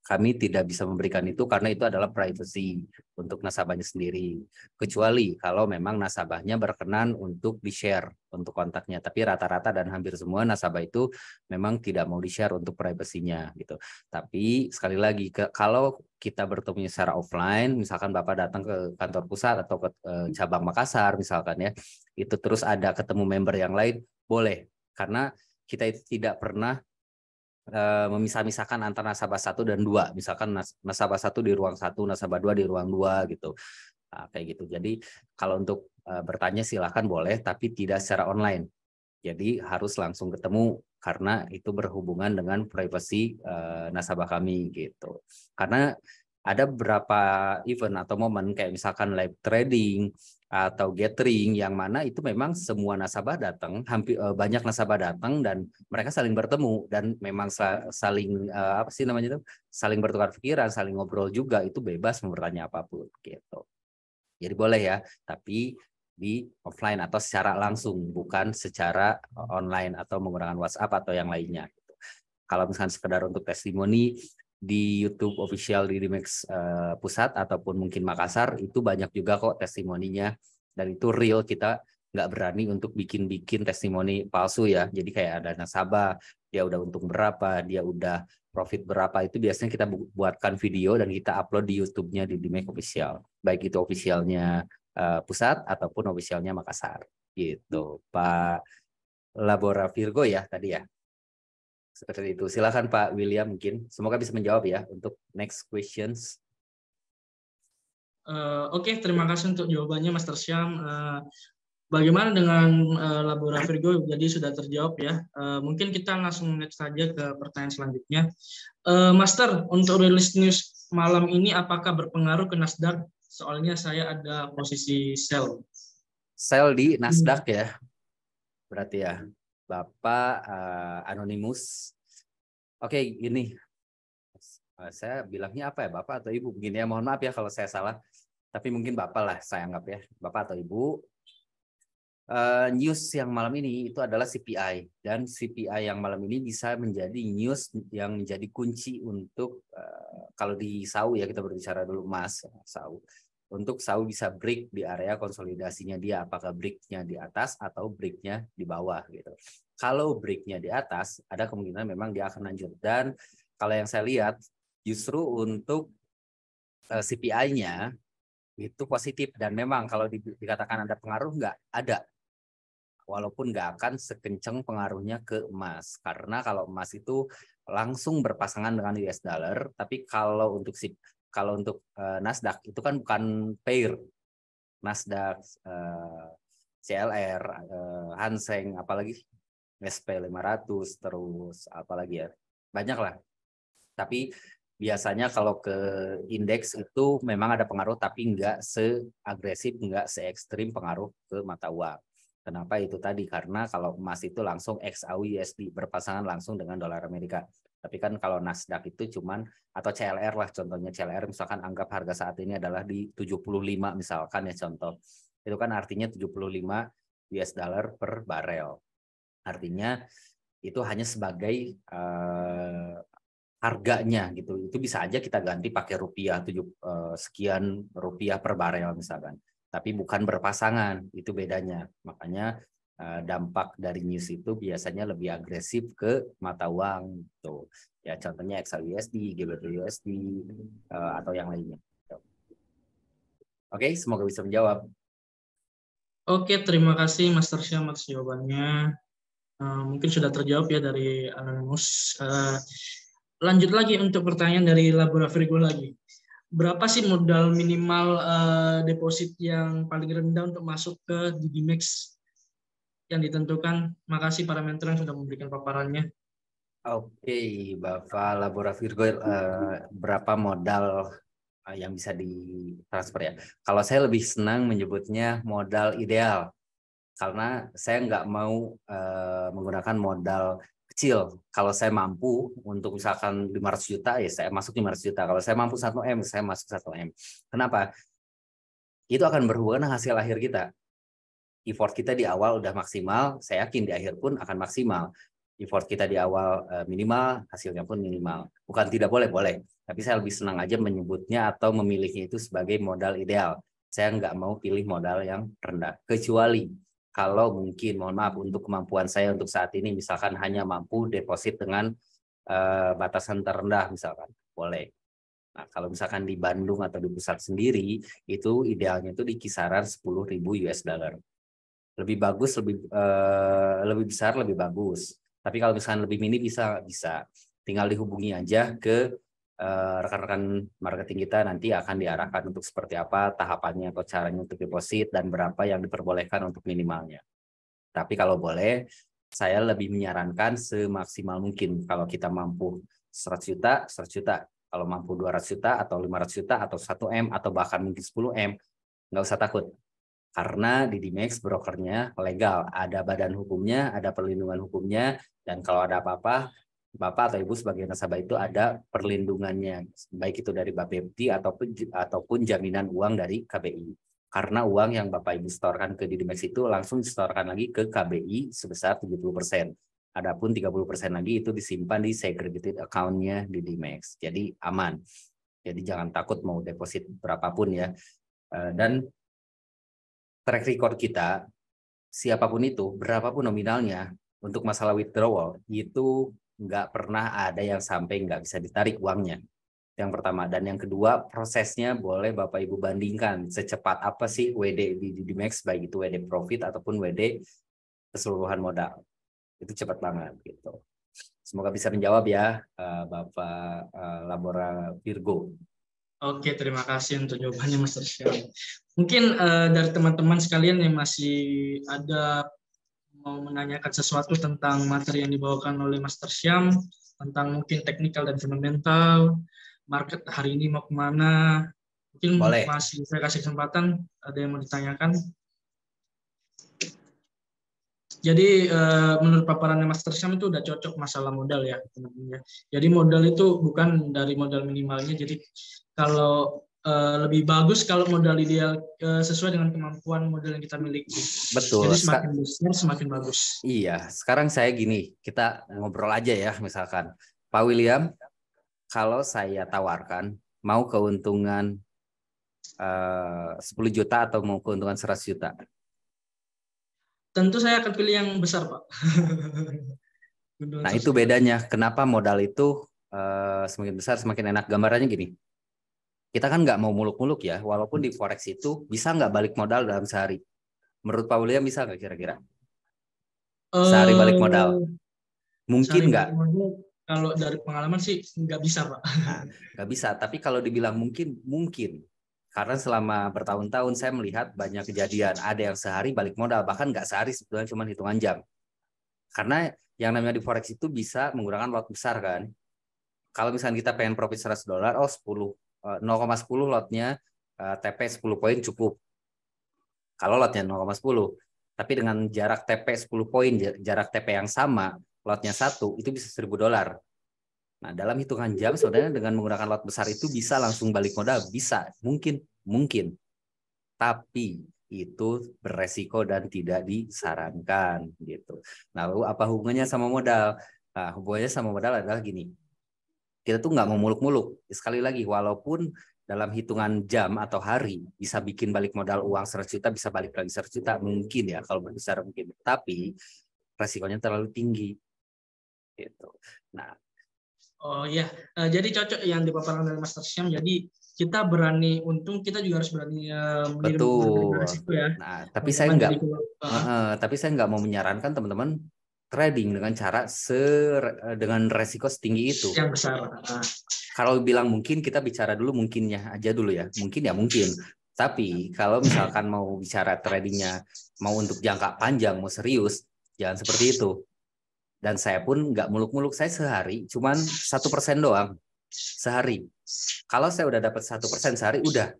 kami tidak bisa memberikan itu karena itu adalah privacy untuk nasabahnya sendiri. Kecuali kalau memang nasabahnya berkenan untuk di-share untuk kontaknya. Tapi rata-rata dan hampir semua nasabah itu memang tidak mau di-share untuk privasinya gitu. Tapi sekali lagi, kalau kita bertemu secara offline, misalkan Bapak datang ke kantor pusat atau ke cabang Makassar misalkan ya, itu terus ada ketemu member yang lain, boleh. Karena kita itu tidak pernah memisah-misahkan antara nasabah 1 dan 2. Misalkan nasabah 1 di ruang 1, nasabah 2 di ruang 2 gitu. Nah, kayak gitu. Jadi kalau untuk bertanya silahkan boleh, tapi tidak secara online. Jadi harus langsung ketemu karena itu berhubungan dengan privasi nasabah kami gitu. Karena ada beberapa event atau momen kayak misalkan live trading atau gathering yang mana itu memang semua nasabah datang, hampir banyak nasabah datang dan mereka saling bertemu dan memang saling apa sih namanya itu, saling bertukar pikiran, saling ngobrol juga, itu bebas mau bertanya apapun gitu. Jadi boleh ya, tapi di offline atau secara langsung, bukan secara online atau menggunakan WhatsApp atau yang lainnya. Kalau misalkan sekedar untuk testimoni di YouTube official di Didimex Pusat ataupun mungkin Makassar, itu banyak juga kok testimoninya, dan itu real. Kita nggak berani untuk bikin testimoni palsu ya. Jadi kayak ada nasabah, dia udah untung berapa, dia udah profit berapa, itu biasanya kita buatkan video dan kita upload di YouTube-nya di Didimex Official. Baik itu officialnya Pusat ataupun officialnya Makassar. Gitu, Pak Labora Virgo ya tadi ya. Seperti itu. Silakan Pak William mungkin. Semoga bisa menjawab ya untuk next questions. Oke, terima kasih untuk jawabannya Master Syam. Bagaimana dengan Labora Virgo? Jadi sudah terjawab ya. Mungkin kita langsung next saja ke pertanyaan selanjutnya. Master, untuk rilis news malam ini apakah berpengaruh ke Nasdaq? Soalnya saya ada posisi sell. Sell di Nasdaq ya, berarti ya. Bapak Anonymous. Oke, ini saya bilangnya apa ya, Bapak atau Ibu? Begini ya, mohon maaf ya kalau saya salah. Tapi mungkin Bapak lah saya anggap ya, Bapak atau Ibu. News yang malam ini itu adalah CPI, dan CPI yang malam ini bisa menjadi news yang menjadi kunci untuk kalau di SAU ya, kita berbicara dulu Mas SAU. Untuk SAU bisa break di area konsolidasinya dia, apakah breaknya di atas atau breaknya di bawah gitu. Kalau breaknya di atas, ada kemungkinan memang dia akan lanjut. Dan kalau yang saya lihat justru untuk CPI-nya itu positif, dan memang kalau dikatakan ada pengaruh, nggak ada. Walaupun nggak akan sekencang pengaruhnya ke emas, karena kalau emas itu langsung berpasangan dengan US dollar, tapi kalau untuk Nasdaq itu kan bukan pair. Nasdaq, CLR, Hang Seng, apalagi SP500, terus apalagi ya, banyak lah. Tapi biasanya kalau ke indeks itu memang ada pengaruh, tapi nggak seagresif, nggak se ekstrim pengaruh ke mata uang. Kenapa itu tadi? Karena kalau emas itu langsung XAU USD berpasangan langsung dengan dolar Amerika. Tapi kan kalau Nasdaq itu cuman, atau CLR lah contohnya, CLR misalkan anggap harga saat ini adalah di 75 misalkan ya contoh. Itu kan artinya 75 US dollar per barel. Artinya itu hanya sebagai harganya gitu. Itu bisa aja kita ganti pakai rupiah, sekian rupiah per barel misalkan. Tapi bukan berpasangan, itu bedanya. Makanya dampak dari news itu biasanya lebih agresif ke mata uang gitu. Ya contohnya XAUUSD, GBP/USD atau yang lainnya. Oke, semoga bisa menjawab. Oke, terima kasih Master Syam atas jawabannya. Mungkin sudah terjawab ya dari Anonymous. Lanjut lagi untuk pertanyaan dari Labora Virgo lagi. Berapa sih modal minimal deposit yang paling rendah untuk masuk ke Digimax yang ditentukan? Makasih para mentor yang sudah memberikan paparannya. Oke, Bapak Labora Virgo, berapa modal yang bisa ditransfer ya? Kalau saya lebih senang menyebutnya modal ideal, karena saya nggak mau menggunakan modal kecil. Kalau saya mampu untuk misalkan 500 juta, ya saya masuk 500 juta. Kalau saya mampu 1M, saya masuk 1M. Kenapa? Itu akan berhubungan dengan hasil akhir kita. Effort kita di awal udah maksimal, saya yakin di akhir pun akan maksimal. Effort kita di awal minimal, hasilnya pun minimal. Bukan tidak boleh, boleh. Tapi saya lebih senang aja menyebutnya atau memilihnya itu sebagai modal ideal. Saya nggak mau pilih modal yang rendah. Kecuali kalau mungkin, mohon maaf, untuk kemampuan saya untuk saat ini, misalkan hanya mampu deposit dengan batasan terendah, misalkan. Boleh. Nah, kalau misalkan di Bandung atau di pusat sendiri, itu idealnya itu di kisaran 10.000 US dollar. Lebih bagus, lebih besar, lebih bagus. Tapi kalau misalkan lebih mini bisa. Tinggal dihubungi aja ke rekan-rekan marketing kita, nanti akan diarahkan untuk seperti apa tahapannya atau caranya untuk deposit dan berapa yang diperbolehkan untuk minimalnya. Tapi kalau boleh, saya lebih menyarankan semaksimal mungkin. Kalau kita mampu 100 juta, 100 juta. Kalau mampu 200 juta atau 500 juta atau 1M atau bahkan mungkin 10M, nggak usah takut. Karena di Dimex brokernya legal, ada badan hukumnya, ada perlindungan hukumnya, dan kalau ada apa-apa, Bapak atau Ibu sebagai nasabah itu ada perlindungannya, baik itu dari Bapepti ataupun jaminan uang dari KBI. Karena uang yang Bapak Ibu setorkan ke Dimex itu langsung disetorkan lagi ke KBI sebesar 70%. Adapun 30% lagi itu disimpan di segregated account-nya di Dimex. Jadi aman. Jadi jangan takut mau deposit berapapun ya. Dan track record kita, siapapun itu, berapapun nominalnya, untuk masalah withdrawal, itu nggak pernah ada yang sampai nggak bisa ditarik uangnya. Yang pertama. Dan yang kedua, prosesnya boleh Bapak Ibu bandingkan secepat apa sih WD di Max, baik itu WD profit ataupun WD keseluruhan modal. Itu cepat banget gitu. Semoga bisa menjawab ya Bapak Labora Virgo. Oke, terima kasih untuk jawabannya Master Syam. Mungkin dari teman-teman sekalian yang masih ada mau menanyakan sesuatu tentang materi yang dibawakan oleh Master Syam, tentang mungkin teknikal dan fundamental, market hari ini mau kemana, mungkin Boleh. masih saya kasih kesempatan, ada yang mau ditanyakan. Jadi menurut paparannya Master Syam itu udah cocok masalah modal ya teman-teman. Jadi modal itu bukan dari modal minimalnya. Jadi kalau lebih bagus kalau modal ideal sesuai dengan kemampuan modal yang kita miliki. Betul. Jadi semakin besar semakin bagus. Iya, sekarang saya gini, kita ngobrol aja ya, misalkan. Pak William, kalau saya tawarkan, mau keuntungan 10 juta atau mau keuntungan 100 juta? Tentu saya akan pilih yang besar, Pak. Nah, itu bedanya. Kenapa modal itu semakin besar semakin enak. Gambarannya gini, kita kan nggak mau muluk-muluk ya, walaupun di Forex itu bisa nggak balik modal dalam sehari. Menurut Pak William bisa nggak kira-kira? Sehari balik modal? Sehari Mungkin nggak? balik modal, kalau dari pengalaman sih nggak bisa, Pak. Nah, nggak bisa. Tapi kalau dibilang mungkin, mungkin. Karena selama bertahun-tahun saya melihat banyak kejadian. Ada yang sehari balik modal, bahkan nggak sehari sebetulnya cuma hitungan jam. Karena yang namanya di Forex itu bisa menggunakan lot besar kan. Kalau misalnya kita pengen profit $100, oh 0,10 lotnya TP 10 poin cukup. Kalau lotnya 0,10. Tapi dengan jarak TP 10 poin, jarak TP yang sama, lotnya 1, itu bisa $1.000. Nah, dalam hitungan jam sebenarnya dengan menggunakan lot besar itu bisa langsung balik modal, bisa, mungkin. Tapi itu beresiko dan tidak disarankan gitu. Nah, lalu apa hubungannya sama modal? Nah, hubungannya sama modal adalah gini. Kita tuh nggak mau muluk-muluk. Sekali lagi, walaupun dalam hitungan jam atau hari bisa bikin balik modal uang 100 juta, bisa balik lagi 100 juta, mungkin ya kalau besar mungkin. Tapi resikonya terlalu tinggi gitu. Nah, Oh iya, jadi cocok yang dipaparkan dari Master Syam. Jadi kita berani untung, kita juga harus berani menerima betul. risiko ya, Nah, tapi saya teman-teman. nggak, Jadi tapi saya nggak mau menyarankan teman-teman trading dengan cara dengan resiko setinggi itu. yang besar. Kalau bilang mungkin, kita bicara dulu mungkinnya aja dulu ya. Mungkin ya mungkin. Tapi kalau misalkan mau bicara tradingnya, mau untuk jangka panjang, mau serius, jangan seperti itu. Dan saya pun nggak muluk-muluk. Saya sehari cuman 1% doang sehari. Kalau saya udah dapat 1% sehari, udah.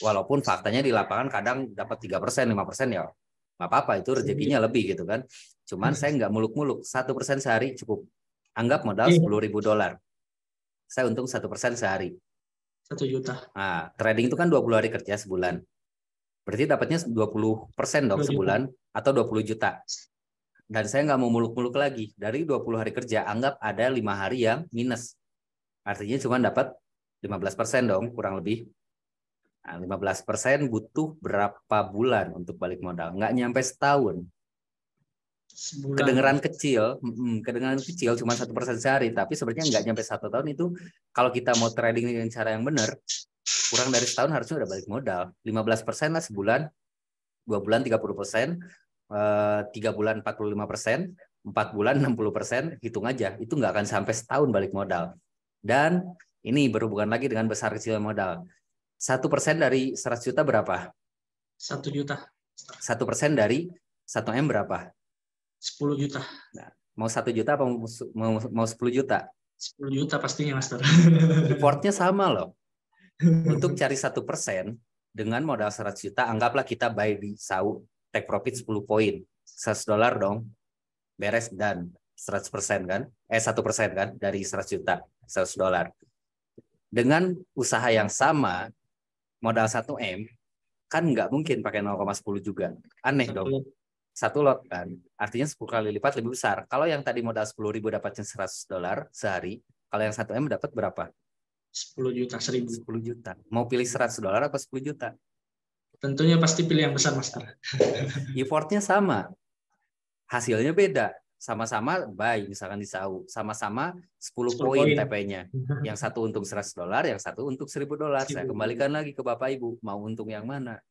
Walaupun faktanya di lapangan kadang dapat 3%, 5% ya nggak apa-apa, itu rezekinya lebih gitu kan. Cuman saya nggak muluk-muluk, 1% sehari cukup. Anggap modal $10.000. Saya untung 1% sehari. 1 juta. Nah, trading itu kan 20 hari kerja sebulan. Berarti dapatnya 20% dong 2 juta. sebulan atau 20 juta. Dan saya nggak mau muluk-muluk lagi. Dari 20 hari kerja, anggap ada 5 hari yang minus. Artinya cuma dapat 15% dong, kurang lebih. Nah, 15% butuh berapa bulan untuk balik modal? Nggak nyampe setahun. Sebulan. Kedengaran kecil cuma 1% sehari, tapi sebenarnya nggak nyampe 1 tahun itu. Kalau kita mau trading dengan cara yang benar, kurang dari setahun harusnya udah balik modal. 15% lah sebulan, 2 bulan 30%, 3 bulan 45%, 4 bulan 60%, hitung aja. Itu nggak akan sampai setahun balik modal. Dan ini berhubungan lagi dengan besar kecil modal. 1% dari 100 juta berapa? 1 juta. 1% dari 1 M berapa? 10 juta. Nah, mau 1 juta apa mau 10 juta? 10 juta pastinya, Master. Effortnya sama loh. Untuk cari 1% dengan modal 100 juta, anggaplah kita buy di SAU, take profit 10 poin. $100 dong. Beres dan 100% kan? 1% kan dari 100 juta, $100. Dengan usaha yang sama, modal 1 M, kan nggak mungkin pakai 0,10 juga. Aneh dong. Satu lot kan. Artinya 10 kali lipat lebih besar. Kalau yang tadi modal 10.000 dapatnya $100 sehari, kalau yang 1 M dapat berapa? 10 juta, 1.000. 10 juta. Mau pilih $100 atau 10 juta? Tentunya pasti pilih yang besar, Master. Effortnya sama. Hasilnya beda. Sama-sama buy misalkan di SAU. Sama-sama 10 poin TP-nya. Yang satu untung $100, yang satu untuk $1.000. Saya kembalikan lagi ke Bapak Ibu. Mau untung yang mana?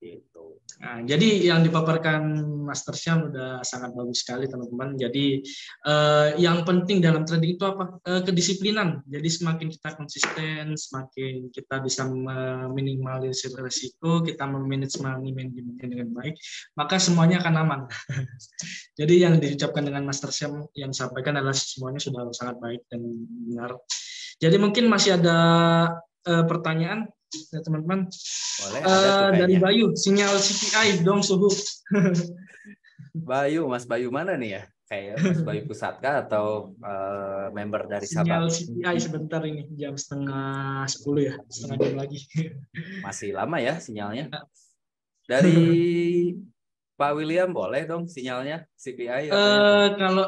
Gitu. Nah, jadi yang dipaparkan Master Syam udah sangat bagus sekali teman-teman. Jadi yang penting dalam trading itu apa? Kedisiplinan. Jadi semakin kita konsisten, semakin kita bisa meminimalisir risiko, kita memanage money manajemennya dengan baik, maka semuanya akan aman. Jadi yang diucapkan dengan Master Syam yang disampaikan adalah semuanya sudah sangat baik dan benar. Jadi mungkin masih ada pertanyaan ya teman-teman. Boleh, ada tuh Dari kayaknya. Bayu, sinyal CPI dong suhu. Bayu, Mas Bayu mana nih ya? Kayak Mas Bayu Pusatka atau member dari siapa? Sinyal CPI sebentar ini jam 9:30 ya, setengah jam lagi. Masih lama ya sinyalnya. Dari Pak William boleh dong sinyalnya CPI katanya tuh. Kalau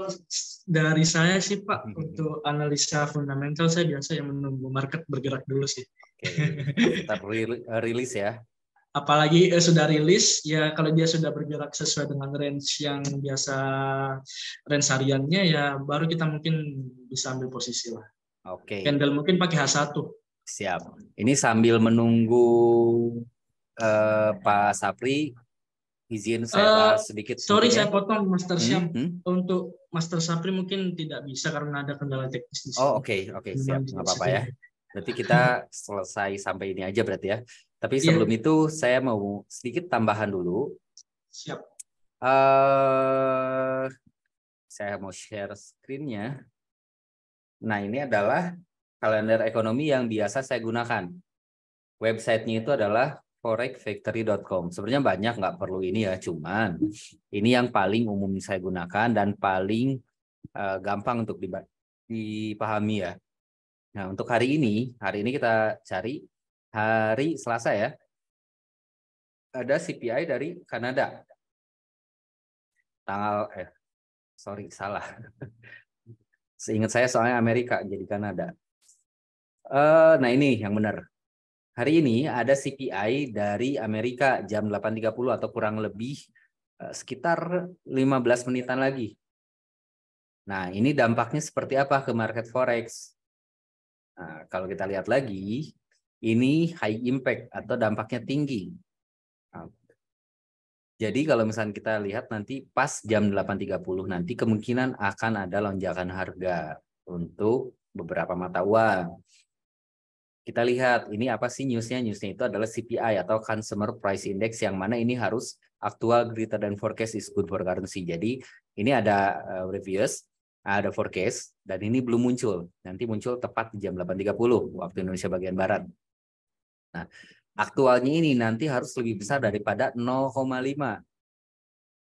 dari saya sih Pak, untuk analisa fundamental saya biasa yang menunggu market bergerak dulu sih. Oke, after rilis ya. Apalagi sudah rilis, ya kalau dia sudah bergerak sesuai dengan range yang biasa, range hariannya, ya baru kita mungkin bisa ambil posisi lah. Oke, Candle mungkin pakai H1. siap. Ini sambil menunggu Pak Sapri, izin saya bahas sedikit Sorry mungkin ya. saya potong Master Syam. Hmm? Untuk Master Sapri mungkin tidak bisa karena ada kendala teknis di Oh sini. oke, siap, Memang nggak tidak apa-apa ya. setuju. Berarti kita selesai sampai ini aja berarti ya. Tapi sebelum Iya, itu saya mau sedikit tambahan dulu. siap. eh saya mau share screen-nya. Nah ini adalah kalender ekonomi yang biasa saya gunakan. Websitenya itu adalah forexfactory.com. Sebenarnya banyak, nggak perlu ini ya, cuman ini yang paling umum saya gunakan dan paling gampang untuk dipahami ya. Nah, untuk hari ini kita cari hari Selasa ya. Ada CPI dari Kanada. Tanggal sorry salah. Seingat saya soalnya Amerika jadi Kanada. Nah ini yang benar. Hari ini ada CPI dari Amerika jam 8.30 atau kurang lebih sekitar 15 menitan lagi. Nah, ini dampaknya seperti apa ke market forex? Nah, kalau kita lihat lagi, ini high impact atau dampaknya tinggi. Nah, jadi kalau misalnya kita lihat nanti pas jam 8.30 nanti kemungkinan akan ada lonjakan harga untuk beberapa mata uang. Kita lihat ini apa sih newsnya? Newsnya itu adalah CPI atau Consumer Price Index yang mana ini harus aktual greater than forecast is good for currency. Jadi ini ada reviews, ada forecast dan ini belum muncul. Nanti muncul tepat di jam 8.30 waktu Indonesia bagian barat. Nah, aktualnya ini nanti harus lebih besar daripada 0,5.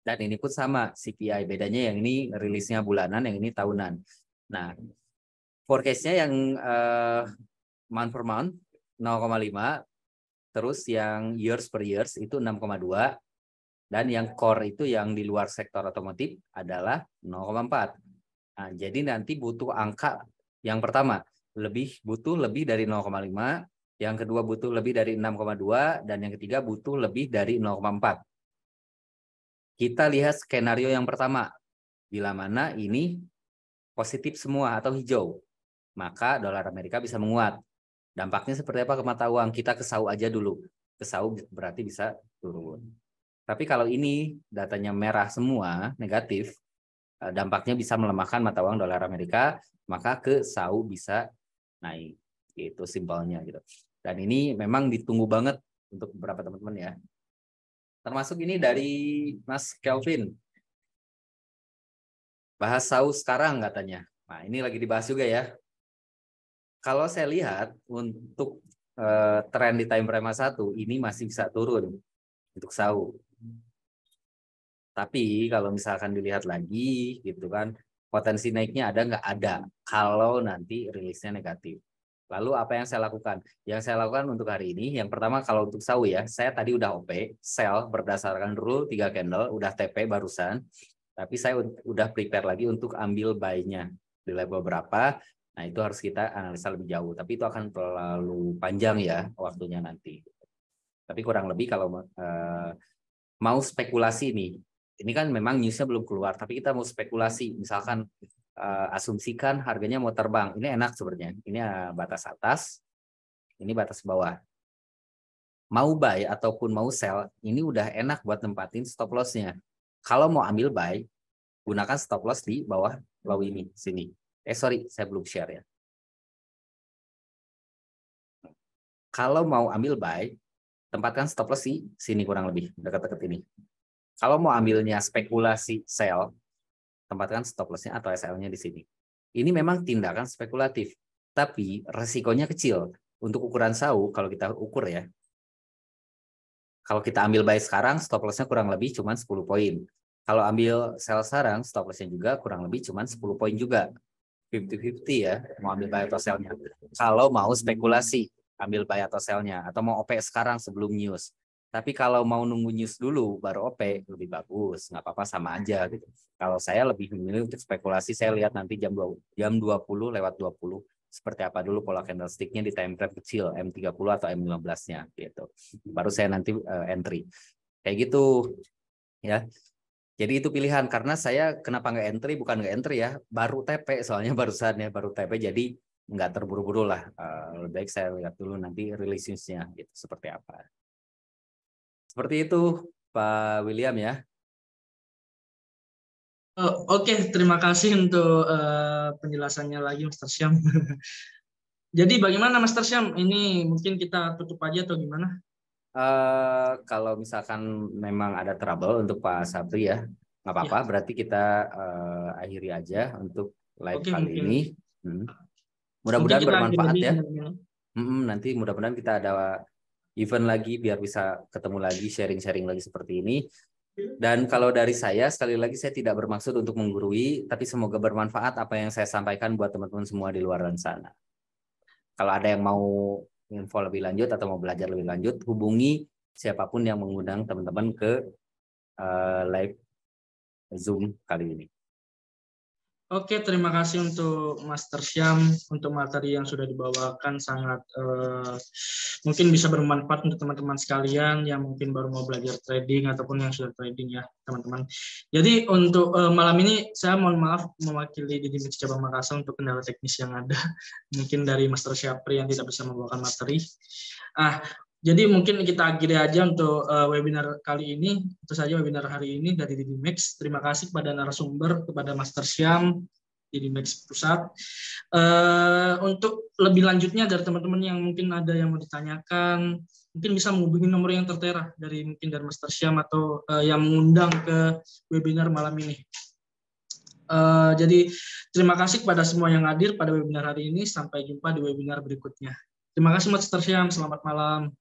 Dan ini pun sama CPI, bedanya yang ini rilisnya bulanan, yang ini tahunan. Nah, forecastnya yang month per month 0,5, terus yang years per years itu 6,2, dan yang core itu yang di luar sektor otomotif adalah 0,4. Nah, jadi nanti butuh angka yang pertama butuh lebih dari 0,5, yang kedua butuh lebih dari 6,2, dan yang ketiga butuh lebih dari 0,4. Kita lihat skenario yang pertama, bila mana ini positif semua atau hijau, maka dolar Amerika bisa menguat. Dampaknya seperti apa ke mata uang? Kita ke SAU aja dulu. Ke SAU berarti bisa turun. Tapi kalau ini datanya merah semua, negatif, dampaknya bisa melemahkan mata uang dolar Amerika, maka ke SAU bisa naik. Itu simpelnya gitu. Dan ini memang ditunggu banget untuk beberapa teman-teman ya. Termasuk ini dari Mas Kelvin. Bahas SAU sekarang katanya. Nah, ini lagi dibahas juga ya. Kalau saya lihat untuk tren di time frame 1 ini masih bisa turun untuk SAU. Tapi kalau misalkan dilihat lagi gitu kan, potensi naiknya ada nggak? Ada. Kalau nanti rilisnya negatif. Lalu apa yang saya lakukan? Yang saya lakukan untuk hari ini, yang pertama kalau untuk SAU ya, saya tadi udah OP, sell berdasarkan rule 3 candle, udah TP barusan. Tapi saya udah prepare lagi untuk ambil buy-nya di level berapa. Nah, itu harus kita analisa lebih jauh. Tapi itu akan terlalu panjang ya waktunya nanti. Tapi kurang lebih kalau mau spekulasi nih, ini kan memang newsnya belum keluar, tapi kita mau spekulasi, misalkan asumsikan harganya mau terbang, ini enak sebenarnya. Ini batas atas, ini batas bawah. mau buy ataupun mau sell, ini udah enak buat nempatin stop loss-nya. Kalau mau ambil buy, gunakan stop loss di bawah low ini, sini. Sorry, saya belum share ya. Kalau mau ambil buy, tempatkan stop loss di sini kurang lebih, dekat-dekat ini. Kalau mau ambilnya spekulasi sell, tempatkan stop loss-nya atau SL-nya di sini. Ini memang tindakan spekulatif, tapi resikonya kecil. Untuk ukuran SAU, kalau kita ukur ya, kalau kita ambil buy sekarang, stop loss-nya kurang lebih cuma 10 poin. Kalau ambil sell sekarang, stop loss-nya juga kurang lebih cuma 10 poin juga. 50-50 ya, mau ambil buy atau sell-nya. Kalau mau spekulasi, ambil buy atau sell-nya. Atau mau OP sekarang sebelum news. Tapi kalau mau nunggu news dulu, baru OP, lebih bagus. Nggak apa-apa, sama aja. Gitu. Kalau saya lebih memilih untuk spekulasi, saya lihat nanti jam 20 lewat 20. Seperti apa dulu pola candlestick-nya di time frame kecil, M30 atau M15-nya. Gitu. Baru saya nanti entry. Kayak gitu. Ya. Jadi itu pilihan, karena saya kenapa nggak entry, bukan nggak entry ya, baru TP soalnya barusan ya, baru TP, jadi nggak terburu-buru lah. Lebih baik saya lihat dulu nanti release news-nya gitu, seperti apa. Seperti itu Pak William ya. Oke, terima kasih untuk penjelasannya lagi Master Syam. Jadi bagaimana Master Syam? Ini mungkin kita tutup aja atau gimana? Kalau misalkan memang ada trouble untuk Pak Sabri ya, nggak apa-apa. Ya, Berarti kita akhiri aja untuk live oke kali mungkin. ini. Mungkin Mudah-mudahan kita akhiri bermanfaat aja. ya. Nanti mudah-mudahan kita ada event lagi biar bisa ketemu lagi, sharing-sharing lagi seperti ini. Dan kalau dari saya, sekali lagi saya tidak bermaksud untuk menggurui, tapi semoga bermanfaat apa yang saya sampaikan buat teman-teman semua di luar sana. Kalau ada yang mau info lebih lanjut atau mau belajar lebih lanjut, hubungi siapapun yang mengundang teman-teman ke live Zoom kali ini. Oke, terima kasih untuk Master Syam untuk materi yang sudah dibawakan, sangat mungkin bisa bermanfaat untuk teman-teman sekalian yang mungkin baru mau belajar trading ataupun yang sudah trading ya teman-teman. Jadi untuk malam ini saya mohon maaf mewakili Didi Mix Cabang Makassar untuk kendala teknis yang ada, mungkin dari Master Syapri yang tidak bisa membawakan materi. Jadi mungkin kita akhiri aja untuk webinar kali ini. Itu saja webinar hari ini dari Didi Mix. Terima kasih kepada narasumber, kepada Master Syam, Didi Mix Pusat. Untuk lebih lanjutnya dari teman-teman yang mungkin ada yang mau ditanyakan, mungkin bisa menghubungi nomor yang tertera dari mungkin dari Master Syam atau yang mengundang ke webinar malam ini. Jadi terima kasih kepada semua yang hadir pada webinar hari ini. Sampai jumpa di webinar berikutnya. Terima kasih Master Syam. Selamat malam.